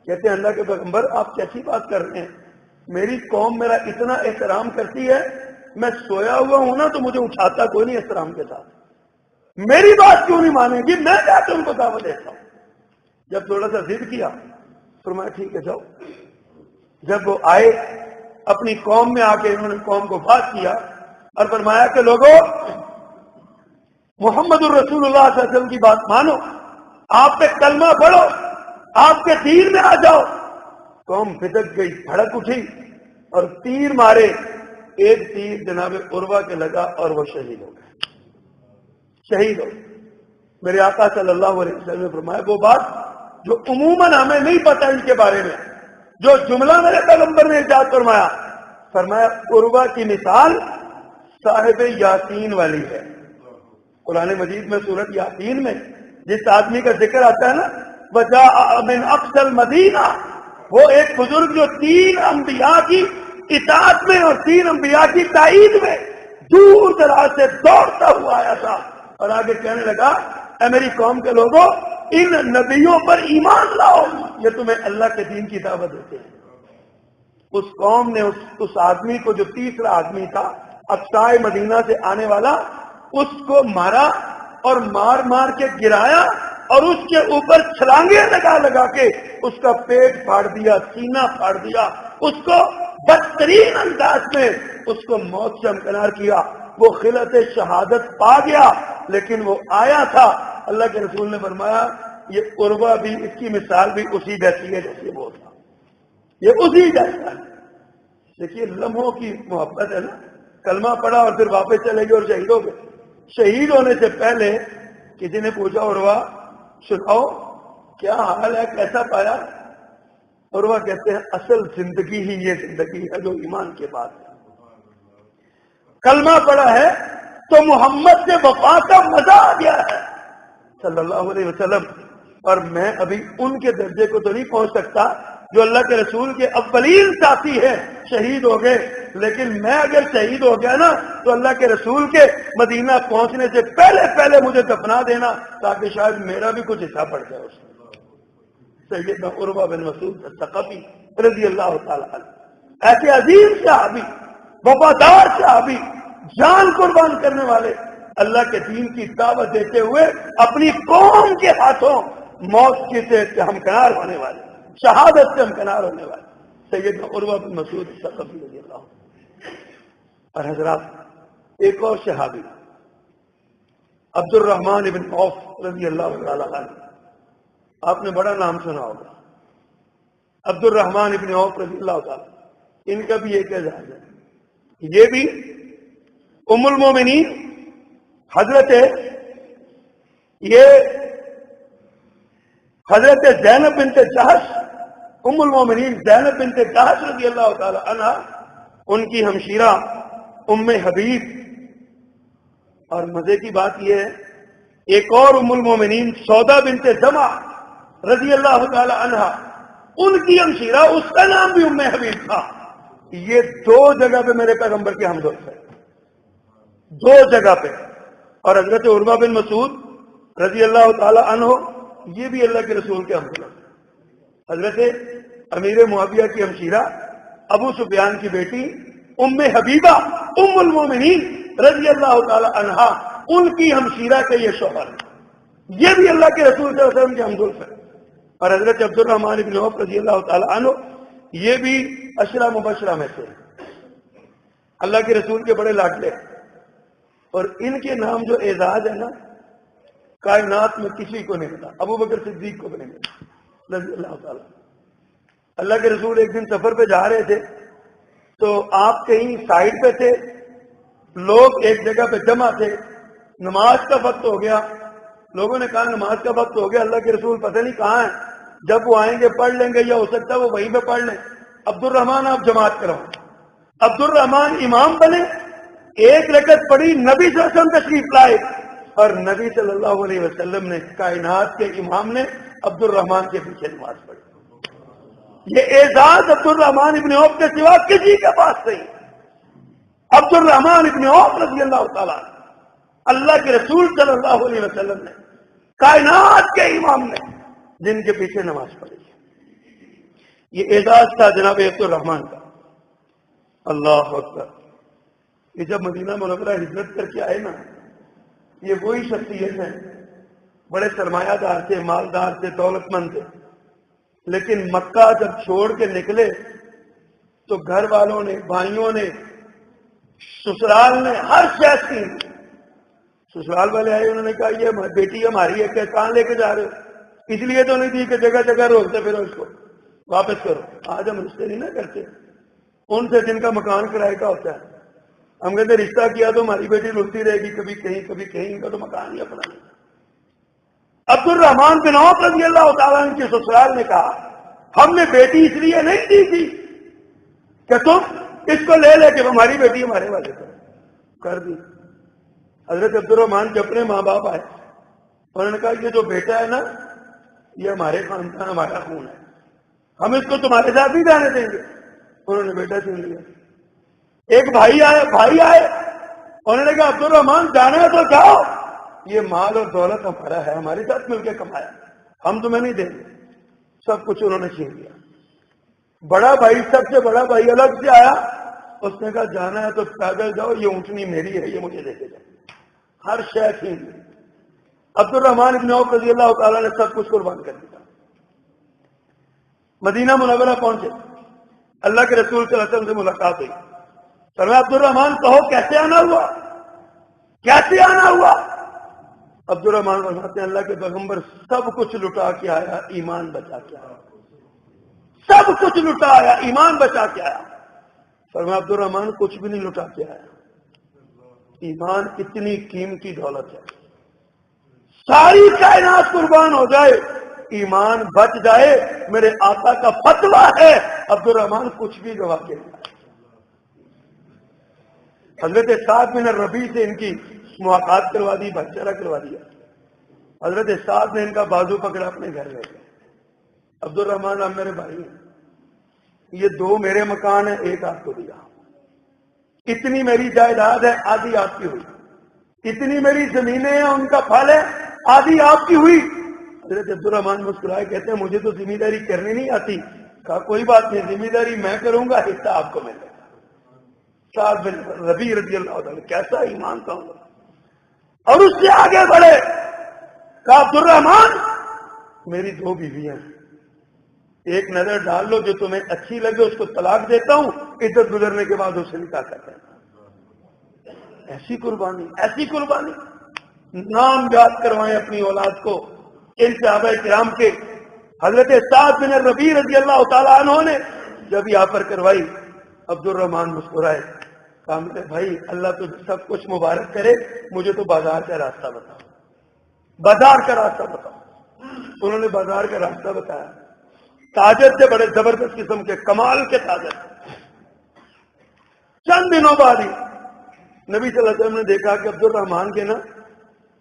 کہتے ہیں اللہ کے پیغمبر آپ کیسی بات کر رہے ہیں، میری قوم میرا اتنا احترام کرتی ہے، میں سویا ہوا ہوں نا تو مجھے اٹھاتا کوئی نہیں احترام کے ساتھ، میری بات کیوں نہیں مانیں گی؟ میں جا کے ان کو دعوت دیتا ہوں۔ جب تھوڑا سا ضد کیا فرمایا ٹھیک ہے جاؤ۔ جب وہ آئے اپنی قوم میں آ کے انہوں نے قوم کو بات کیا اور فرمایا کہ لوگوں محمد الرسول اللہ صلی اللہ علیہ وسلم کی بات مانو، آپ پہ کلمہ پڑھو، آپ کے دین میں آ جاؤ۔ قوم پھدک گئی، بھڑک اٹھی اور تیر مارے۔ ایک تیر جناب عروہ کے لگا اور وہ شہید ہو گئے، شہید ہو گئے۔ میرے آقا صلی اللہ علیہ وسلم نے فرمایا وہ بات جو عموماً ہمیں نہیں پتہ ان کے بارے میں، جو جملہ میرے پیغمبر نے ارشاد فرمایا، فرمایا عروہ کی مثال صاحب یاسین والی ہے۔ قرآن مجید میں سورۃ یاسین میں جس آدمی کا ذکر آتا ہے نا وجاء من اقصى المدینہ، وہ ایک بزرگ جو 3 انبیاء کی اطاعت میں اور 3 انبیاء کی تائید میں دور دراز سے دوڑتا ہوا آیا تھا اور آگے کہنے لگا اے میری قوم کے لوگوں ان نبیوں پر ایمان لاؤ، یہ تمہیں اللہ کے دین کی دعوت دیتے ہیں۔ اس قوم نے اس آدمی کو جو تیسرا آدمی تھا اقصائے مدینہ سے آنے والا، اس کو مارا اور مار مار کے گرایا اور اس کے اوپر چھلانگیں لگا لگا کے اس کا پیٹ پھاڑ دیا، سینہ پھاڑ دیا، اس کو بدترین انداز میں اس کو موت سے ہمکنار کیا۔ وہ خلعت شہادت پا گیا لیکن وہ آیا تھا، اللہ کے رسول نے فرمایا یہ عروہ بھی اس کی مثال بھی اسی جیسی ہے جیسے وہ تھا، یہ اسی جیسا ہے۔ دیکھیے لمحوں کی محبت ہے نا، کلمہ پڑھا اور پھر واپس چلے گئے اور شہید ہو گئے۔ شہید ہونے سے پہلے کسی نے پوچھا عروہ سناؤ کیا حال ہے، کیسا پایا؟ عروہ کہتے ہیں اصل زندگی ہی یہ زندگی ہے جو ایمان کے بعد ہے۔ کلمہ پڑھا ہے تو محمد سے وفا کا مزہ آ گیا ہے صلی اللہ علیہ وسلم، اور میں ابھی ان کے درجے کو تو نہیں پہنچ سکتا جو اللہ کے رسول کے اولین ساتھی ہیں، شہید ہو گئے، لیکن میں اگر شہید ہو گیا نا تو اللہ کے رسول کے مدینہ پہنچنے سے پہلے پہلے مجھے دفنا دینا تاکہ شاید میرا بھی کچھ حصہ پڑ جائے اس میں۔ سیدنا عروہ بن مسعود الثقفی رضی اللہ تعالی عنہ ایسے عظیم صحابی، وفادار صحابی، جان قربان کرنے والے، اللہ کے دین کی دعوت دیتے ہوئے اپنی قوم کے ہاتھوں موت سے ہمکنار ہونے والے، شہادت سے ہمکنار ہونے والے سیدنا عروہ بن مسعود الثقفی رضی اللہ عنہ۔ اور حضرات ایک اور صحابی عبد الرحمن بن عوف رضی اللہ تعالی عنہ، آپ نے بڑا نام سنا ہوگا، عبد الرحمن بن عوف رضی اللہ تعالی، ان کا بھی ایک اعزاز ہے، یہ بھی ام المومنین حضرت زینب بنت جہش، ام المومنین زینب بنت جہش رضی اللہ تعالی عنہ، ان کی ہمشیرہ ام حبیب۔ اور مزے کی بات یہ ہے ایک اور ام المومنین سودا بنت زمع رضی اللہ تعالی عنہ، ان کی ہمشیرہ، اس کا نام بھی ام حبیب تھا۔ یہ 2 جگہ پہ میرے پیغمبر کے ہمدرد ہے، 2 جگہ پہ۔ اور حضرت عروہ بن مسعود رضی اللہ تعالی عنہ یہ بھی اللہ کے رسول کے ہمدرد، حضرت امیر معاویہ کی ہمشیرہ ابو سفیان کی بیٹی ام حبیبہ ام المومنین رضی اللہ تعالی عنہ، ان کی ہمشیرہ کے یہ شوہر، یہ بھی اللہ کے رسول صلی اللہ علیہ وسلم کے ہمدرد ہے۔ اور حضرت عبد الرحمن بن عوف رضی اللہ تعالی عنہ یہ بھی عشرہ مبشرہ میں سے، اللہ کے رسول کے بڑے لاڈلے، اور ان کے نام جو اعزاز ہے نا کائنات میں کسی کو نہیں ملا، ابو بکر صدیق کو بھی نہیں ملا رضی اللہ تعالی۔ اللہ کے رسول ایک دن سفر پہ جا رہے تھے تو آپ کہیں سائڈ پہ تھے، لوگ ایک جگہ پہ جمع تھے، نماز کا وقت ہو گیا، لوگوں نے کہا نماز کا وقت ہو گیا، اللہ کے رسول پتہ نہیں کہاں ہیں، جب وہ آئیں گے پڑھ لیں گے یا ہو سکتا ہے وہ وہیں پہ پڑھ لیں۔ عبد الرحمن آپ جماعت کرو۔ عبد الرحمن امام بنے، 1 رکعت پڑھی، نبی صلی اللہ علیہ وسلم تشریف لائے اور نبی صلی اللہ علیہ وسلم نے، کائنات کے امام نے عبد الرحمن کے پیچھے نماز پڑھی۔ یہ اعزاز عبد الرحمن ابن عوف کے سوا کسی کے پاس نہیں۔ عبد الرحمن ابن عوف رضی اللہ تعالیٰ، اللہ کے رسول صلی اللہ علیہ وسلم نے، کائنات کے امام نے جن کے پیچھے نماز پڑھی، یہ اعزاز تھا جناب عبد الرحمن کا۔ اللہ اکبر. یہ جب مدینہ منورہ ہجرت کر کے آئے نا، یہ وہی شخصیت ہیں، بڑے سرمایہ دار تھے، مالدار تھے، دولت مند تھے، لیکن مکہ جب چھوڑ کے نکلے تو گھر والوں نے، بھائیوں نے، سسرال نے ہر شے کی. سسرال والے آئے، انہوں نے کہا یہ بیٹی ہماری ہے، کہ کہاں لے کے جا رہے ہو؟ اس لیے تو نہیں تھی کہ جگہ جگہ روکتے پھر اس کو واپس کرو. آج ہم رشتے نہیں نہ کرتے ان سے جن کا مکان کرائے کا ہوتا ہے. ہم کہتے رشتہ کیا تو ہماری بیٹی رکتی رہے گی، کبھی کہیں کبھی کہیں، ان کا تو مکان ہی اپنا نہیں. عبد الرحمان بن عوف رضی اللہ تعالیٰ عنہ کے سسرال نے کہا ہم نے بیٹی اس لیے نہیں دی تھی کہ تم اس کو لے کے ہماری بیٹی ہمارے والے کر دی. حضرت عبد الرحمان کے اپنے ماں باپ آئے، انہوں نے کہا یہ جو بیٹا ہے نا، یہ ہمارے خاندان، ہمارا خون ہے، ہم اس کو تمہارے ساتھ نہیں جانے دیں گے. انہوں نے بیٹا چن لیا. ایک بھائی آئے انہوں نے کہا عبد الرحمان جانا ہے تو جاؤ، یہ مال اور دولت ہمارا ہے، ہمارے ساتھ مل کے کمایا، ہم تمہیں نہیں دیں گے. سب کچھ انہوں نے چھین لیا. بڑا بھائی، سب سے بڑا بھائی الگ سے آیا، اس نے کہا جانا ہے تو پیدل جاؤ، یہ اونٹنی میری ہے، یہ مجھے دے کے جاؤ. ہر شے چھین لی. عبد الرحمان بن عوف رضی اللہ تعالیٰ نے سب کچھ قربان کر دیا. مدینہ منورہ پہنچے، اللہ کے رسول صلی اللہ علیہ وسلم سے ملاقات ہوئی. فرمایا عبد الرحمان کہو کیسے آنا ہوا، کیسے آنا ہوا؟ عبد الرحمان فرماتے ہیں اللہ کے پیغمبر سب کچھ لٹا کے آیا، ایمان بچا کے آیا. سب کچھ لٹا آیا، ایمان بچا کے آیا. فرمایا عبد الرحمان کچھ بھی نہیں لٹا کے آیا، ایمان اتنی قیمتی دولت ہے، ساری کائنات قربان ہو جائے، ایمان بچ جائے، میرے آقا کا فتویٰ ہے عبد الرحمان کچھ بھی گوا کے نہیں. حضرت سعد بن ربیع سے ان کی ملاقات کروا دی، بھائی چارہ کروا دیا. حضرت سعد نے ان کا بازو پکڑا، اپنے گھر لے گئے. عبد الرحمان آپ میرے بھائی ہیں، یہ 2 میرے مکان ہیں، ایک آپ کو دیا. اتنی میری جائیداد ہے، آدھی آپ کی ہوئی. اتنی میری زمینیں ہیں، ان کا پھل ہے، آدھی آپ کی ہوئی. حضرت عبد الرحمان مسکرائے، کہتے ہیں مجھے تو ذمہ داری کرنی نہیں آتی. کہا کوئی بات نہیں، ذمہ داری میں کروں گا، حصہ آپ کو ملے گا. سعد بن ربیع رضی اللہ عنہ کیسا ایمان تھا. اور اس سے آگے بڑھے، کہا عبد الرحمان میری 2 بیویاں ہیں، ایک نظر ڈال لو جو تمہیں اچھی لگے اس کو طلاق دیتا ہوں، عدت گزرنے کے بعد اسے نکاح کرتا ہے. ایسی قربانی، ایسی قربانی. نام یاد کروائیں اپنی اولاد کو ان صحابہ کرام کے. حضرت سعد بن ربیع رضی اللہ تعالیٰ عنہ نے جب یہاں پر کروائی، عبد الرحمان مسکرائے، کہا میرے بھائی اللہ تجھے سب کچھ مبارک کرے، مجھے تو بازار کا راستہ بتاؤ، بازار کا راستہ بتاؤ. انہوں نے بازار کا راستہ بتایا. تاجر تھے بڑے زبردست قسم کے، کمال کے تاجر. چند دنوں بعد ہی نبی صلی اللہ علیہ وسلم نے دیکھا کہ عبد الرحمان کے نا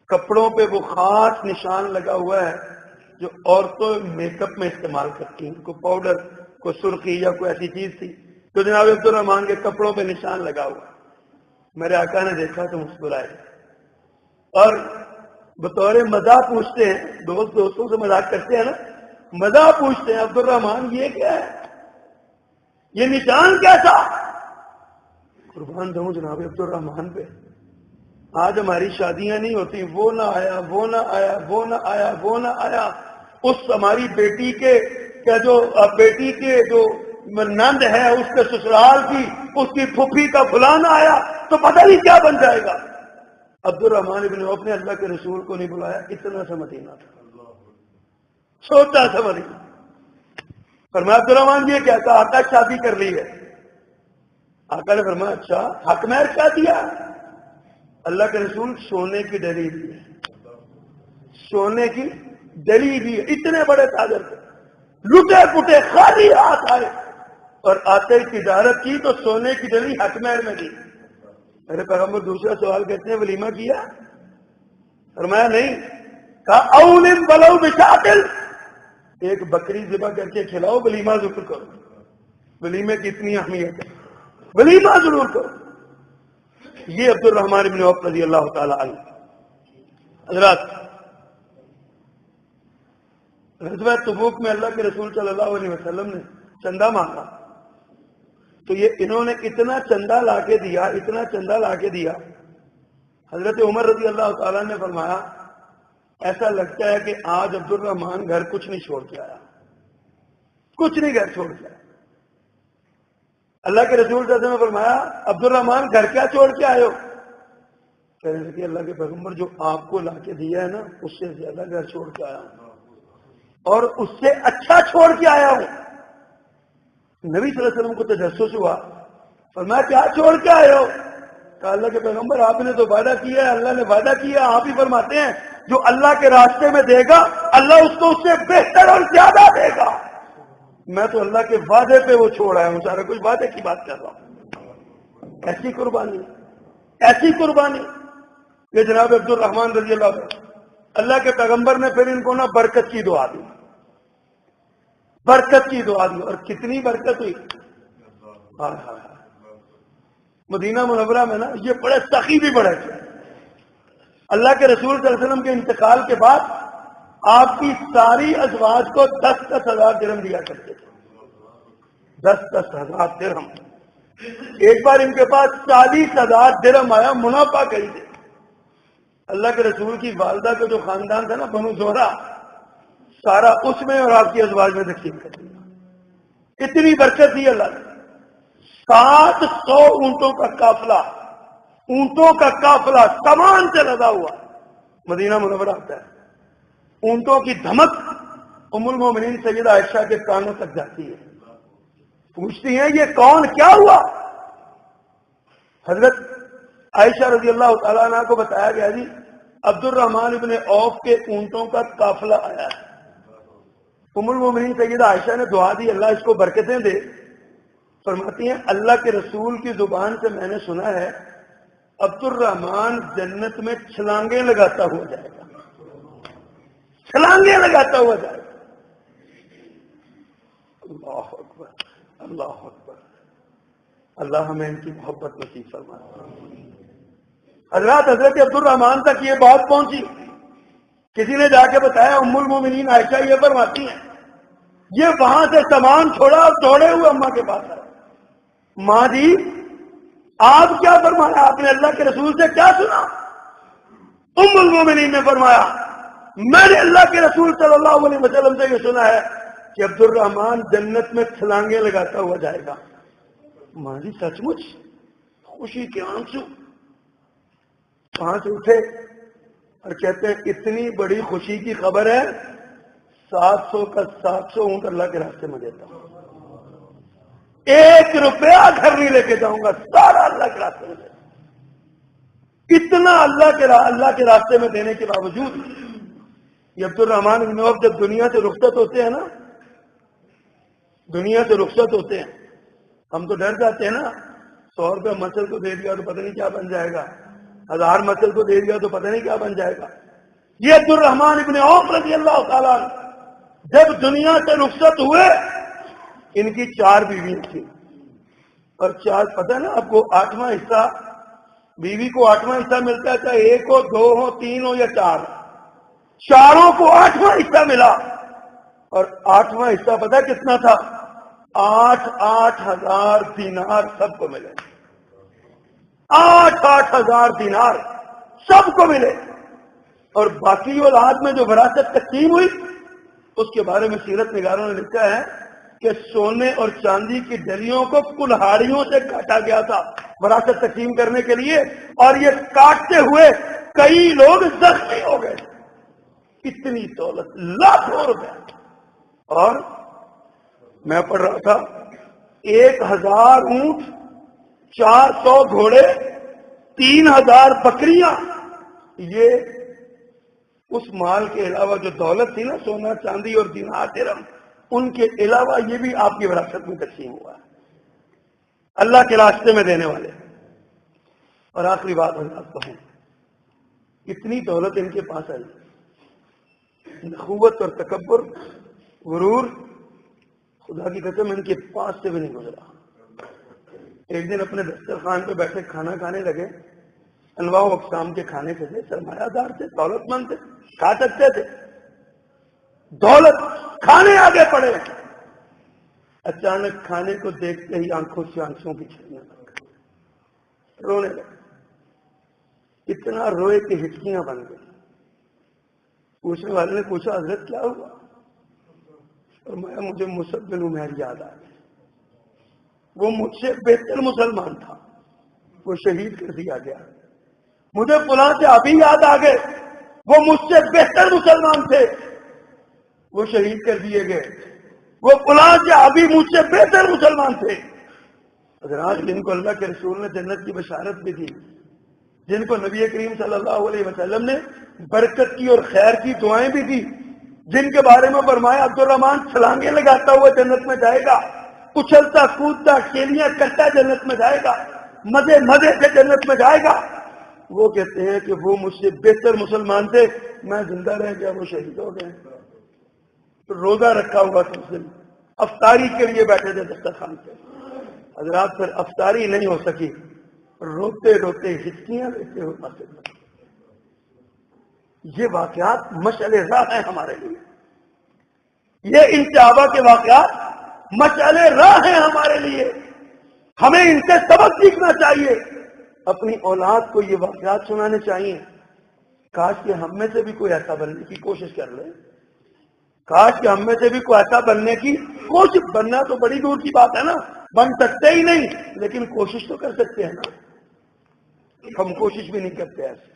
کپڑوں پہ وہ خاص نشان لگا ہوا ہے جو عورتوں میک اپ میں استعمال کرتی ہیں، کوئی پاؤڈر، کوئی سرخی یا کوئی ایسی چیز تھی. تو جناب عبد الرحمان کے کپڑوں پہ نشان لگا ہوا. میرے آقا نے دیکھا تو مسکرائے اور بطور مزاح پوچھتے ہیں، دوستوں سے مذاق کرتے ہیں نا، مزاح پوچھتے ہیں عبد الرحمان یہ کیا ہے، یہ نشان کیسا؟ قربان جاؤں جناب عبد الرحمان پہ. آج ہماری شادیاں نہیں ہوتی، وہ نہ آیا، وہ نہ آیا، وہ نہ آیا، وہ نہ آیا. اس ہماری بیٹی کے جو نند ہے اس کے سسرال کی، اس کی پھوپھی کا فلانا آیا تو پتہ نہیں کیا بن جائے گا. عبد الرحمان ابن عوف نے اللہ کے رسول کو نہیں بلایا، اتنا سا مدینہ تھا، چھوٹا سا مدینہ. فرمایا عبد الرحمان یہ کیا تھا؟ آقا شادی کر لی ہے. آقا نے فرمایا اچھا، حق مہر کیا دیا؟ اللہ کے رسول سونے کی ڈلی دی ہے، سونے کی ڈلی دی ہے. اتنے بڑے تاجر تھے، لٹے پٹے خالی ہاتھ آئے اور آتے ہی تجارت کی تو سونے کی ڈلی حق مہر میں دی. میرے پیغمبر دوسرا سوال کرتے ہیں ولیمہ کیا؟ فرمایا نہیں. کہا اولن بلو بشاتل، ایک بکری ذبح کر کے کھلاؤ، ولیمہ ضرور کرو. ولیمے کی اتنی اہمیت ہے، ولیمہ ضرور کرو. یہ عبد الرحمان بن عوف رضی اللہ تعالی عنہ. حضرات غزوہ تبوک میں اللہ کے رسول صلی اللہ علیہ وسلم نے چندہ مانگا. تو یہ انہوں نے اتنا چندہ لا کے دیا، اتنا چندہ لا کے دیا، حضرت عمر رضی اللہ تعالیٰ نے فرمایا ایسا لگتا ہے کہ آج عبد الرحمان گھر کچھ نہیں چھوڑ کے آیا، کچھ نہیں گھر چھوڑ کے آیا۔ اللہ کے رسول صلی اللہ علیہ وسلم نے فرمایا عبد الرحمان گھر کیا چھوڑ کے آئے ہو؟ کہنے لگے اللہ کے پیغمبر جو آپ کو لا کے دیا ہے نا اس سے زیادہ گھر چھوڑ کے آیا ہوں اور اس سے اچھا چھوڑ کے آیا ہوں۔ نبی صلی اللہ علیہ وسلم کو تجسس ہوا، فرمایا کیا چھوڑ کے آئے ہو؟ کہا اللہ کے پیغمبر آپ نے تو وعدہ کیا ہے، اللہ نے وعدہ کیا، آپ ہی فرماتے ہیں جو اللہ کے راستے میں دے گا اللہ اس کو اس سے بہتر اور زیادہ دے گا۔ میں تو اللہ کے وعدے پہ وہ چھوڑ آیا ہوں، سارا کچھ وعدے کی بات کر رہا ہوں۔ ایسی قربانی، ایسی قربانی کہ جناب عبد الرحمان رضی اللہ عنہ، اللہ کے پیغمبر نے پھر ان کو نا برکت کی دعا دی، برکت کی دعا دی، اور کتنی برکت ہوئی۔ مدینہ منورہ میں نا یہ بڑے سخی بھی بڑے تھے۔ اللہ کے رسول صلی اللہ علیہ وسلم کے انتقال کے بعد آپ کی ساری ازواج کو 10,000 درہم دیا کرتے تھے، 10,000 درہم۔ ایک بار ان کے پاس 40,000 درہم آیا، منافع کہی تھے۔ اللہ کے رسول کی والدہ کا جو خاندان تھا نا بنو زہرہ، سارا اس میں اور آپ کی ازواج میں تقسیم کر دیا۔ اتنی برکت دی اللہ نے۔ 700 اونٹوں کا قافلہ، اونٹوں کا قافلہ سامان سے لدا ہوا مدینہ منورہ آتا ہے۔ اونٹوں کی دھمک ام المومنین سیدہ عائشہ کے کانوں تک جاتی ہے، پوچھتی ہیں یہ کون، کیا ہوا؟ حضرت عائشہ رضی اللہ تعالیٰ عنہ کو بتایا گیا جی عبد الرحمان ابن عوف کے اونٹوں کا قافلہ آیا ہے۔ ام المومنین سیدہ عائشہ نے دعا دی اللہ اس کو برکتیں دے۔ فرماتی ہیں اللہ کے رسول کی زبان سے میں نے سنا ہے عبد الرحمان جنت میں چھلانگیں لگاتا ہوا جائے گا، چھلانگیں لگاتا ہوا جائے گا۔ اللہ اکبر، اللہ اکبر، اللہ ہمیں ان کی محبت نصیب فرمائے۔ حضرت عبد الرحمان تک یہ بات پہنچی، کسی نے جا کے بتایا، ام المومنین عائشہ یہ فرماتی ہیں یہ وہاں سے سامان چھوڑا اور دوڑے ہوئے اماں کے پاس آئے، ماں جی آپ کیا فرمایا، آپ نے اللہ کے رسول سے کیا سنا؟ ام المومنین نے فرمایا میں نے اللہ کے رسول صلی اللہ علیہ وسلم سے یہ سنا ہے کہ عبد الرحمان جنت میں چھلانگیں لگاتا ہوا جائے گا۔ ماں جی سچ مچ؟ خوشی کے آنسو، وہاں سے اٹھے اور کہتے ہیں اتنی بڑی خوشی کی خبر ہے 700 کا 700 اونٹ اللہ کے راستے میں دیتا ہوں، 1 روپیہ گھر نہیں لے کے جاؤں گا، سارا اللہ کے راستے میں دیتا ہوں۔ اتنا اللہ کے راستے میں دینے کے باوجود یہ عبد الرحمان بن عوف جب دنیا سے رخصت ہوتے ہیں نا، دنیا سے رخصت ہوتے ہیں، ہم تو ڈر جاتے ہیں نا، 100 روپے مسجد کو دے دیا تو پتہ نہیں کیا بن جائے گا، 1000 مسجد کو دے دیا تو پتہ نہیں کیا بن جائے گا۔ یہ عبد الرحمان ابن عوف رضی اللہ تعالیٰ جب دنیا سے رخصت ہوئے، ان کی 4 بیوی تھی، اور 4 پتہ ہے نا آپ کو 8واں حصہ، بیوی کو 8واں حصہ ملتا ہے، چاہے 1 ہو 2 ہو 3 ہو یا 4، چاروں کو 8واں حصہ ملا، اور 8واں حصہ پتہ کتنا تھا؟ 8,000 دینار سب کو ملے، 8,000 دینار سب کو ملے۔ اور باقی اولاد میں جو وراثت تقسیم ہوئی اس کے بارے میں سیرت نگاروں نے لکھا ہے کہ سونے اور چاندی کی ڈلیوں کو کلہاڑیوں سے کاٹا گیا تھا وراثت تقسیم کرنے کے لیے، اور یہ کاٹتے ہوئے کئی لوگ زخمی ہو گئے۔ اتنی دولت، لاکھوں روپے۔ اور میں پڑھ رہا تھا 1,000 اونٹ، 400 گھوڑے، 3,000 بکریاں، یہ اس مال کے علاوہ جو دولت تھی نا، سونا چاندی اور دینار درہم، ان کے علاوہ یہ بھی آپ کی وراثت میں تقسیم ہوا ہے، اللہ کے راستے میں دینے والے۔ اور آخری بات حضرات کہوں، اتنی دولت ان کے پاس آئی، نخوت اور تکبر، غرور، خدا کی قسم ان کے پاس سے بھی نہیں گزرا۔ ایک دن اپنے دسترخوان پہ بیٹھے کھانا کھانے لگے، انواع و اقسام کے کھانے تھے، سرمایہ دار تھے، دولت مند تھے، کھا سکتے تھے، دولت کھانے آگے پڑے۔ اچانک کھانے کو دیکھتے ہی آنکھوں سے آنسوں کی چھڑیاں بن گئی، رونے لگے، اتنا روئے کہ ہچکیاں بن گئی۔ پوچھنے والے نے پوچھا حضرت کیا ہوا؟ فرمایا مجھے مصعب بن عمیر یاد آ گیا، وہ مجھ سے بہتر مسلمان تھا، وہ شہید کر دیا گیا۔ مجھے فلاں سے ابھی یاد آ گئے، وہ مجھ سے بہتر مسلمان تھے، وہ شہید کر دیے گئے۔ وہ فلاں سے ابھی مجھ سے بہتر مسلمان تھے۔ حضرات جن کو اللہ کے رسول نے جنت کی بشارت بھی دی، جن کو نبی کریم صلی اللہ علیہ وسلم نے برکت کی اور خیر کی دعائیں بھی دی، جن کے بارے میں فرمایا عبد الرحمان چھلانگیں لگاتا ہوا جنت میں جائے گا، اچھلتا کودتا کیلیاں کرتا جنت میں جائے گا، مزے مزے سے جنت میں جائے گا، وہ کہتے ہیں کہ وہ مجھ سے بہتر مسلمان تھے، میں زندہ رہ گیا، وہ شہید ہو گئے۔ روزہ رکھا ہوا تھا اس دن، افطاری کے لیے بیٹھے تھے دسترخوان پہ، حضرات پھر افطاری نہیں ہو سکی، روتے روتے ہچکیاں لیتے ہوئے مسجد میں۔ یہ واقعات مشعل راہ ہیں ہمارے لیے، یہ ان صحابہ کے واقعات مشعل راہ ہیں ہمارے لیے، ہمیں ان سے سبق سیکھنا چاہیے، اپنی اولاد کو یہ واقعات سنانے چاہیے۔ کاش کہ ہم میں سے بھی کوئی ایسا بننے کی کوشش کر لے، کاش کہ ہم میں سے بھی کوئی ایسا بننے کی کوشش، بننا تو بڑی دور کی بات ہے نا، بن سکتے ہی نہیں، لیکن کوشش تو کر سکتے ہیں نا، ہم کوشش بھی نہیں کرتے ایسے۔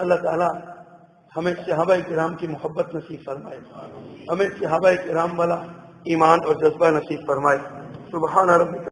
اللہ تعالیٰ ہمیں صحابہ کرام کی محبت نصیب فرمائے، ہمیں صحابہ کرام والا ایمان اور جذبہ نصیب فرمائے۔ سبحان ربک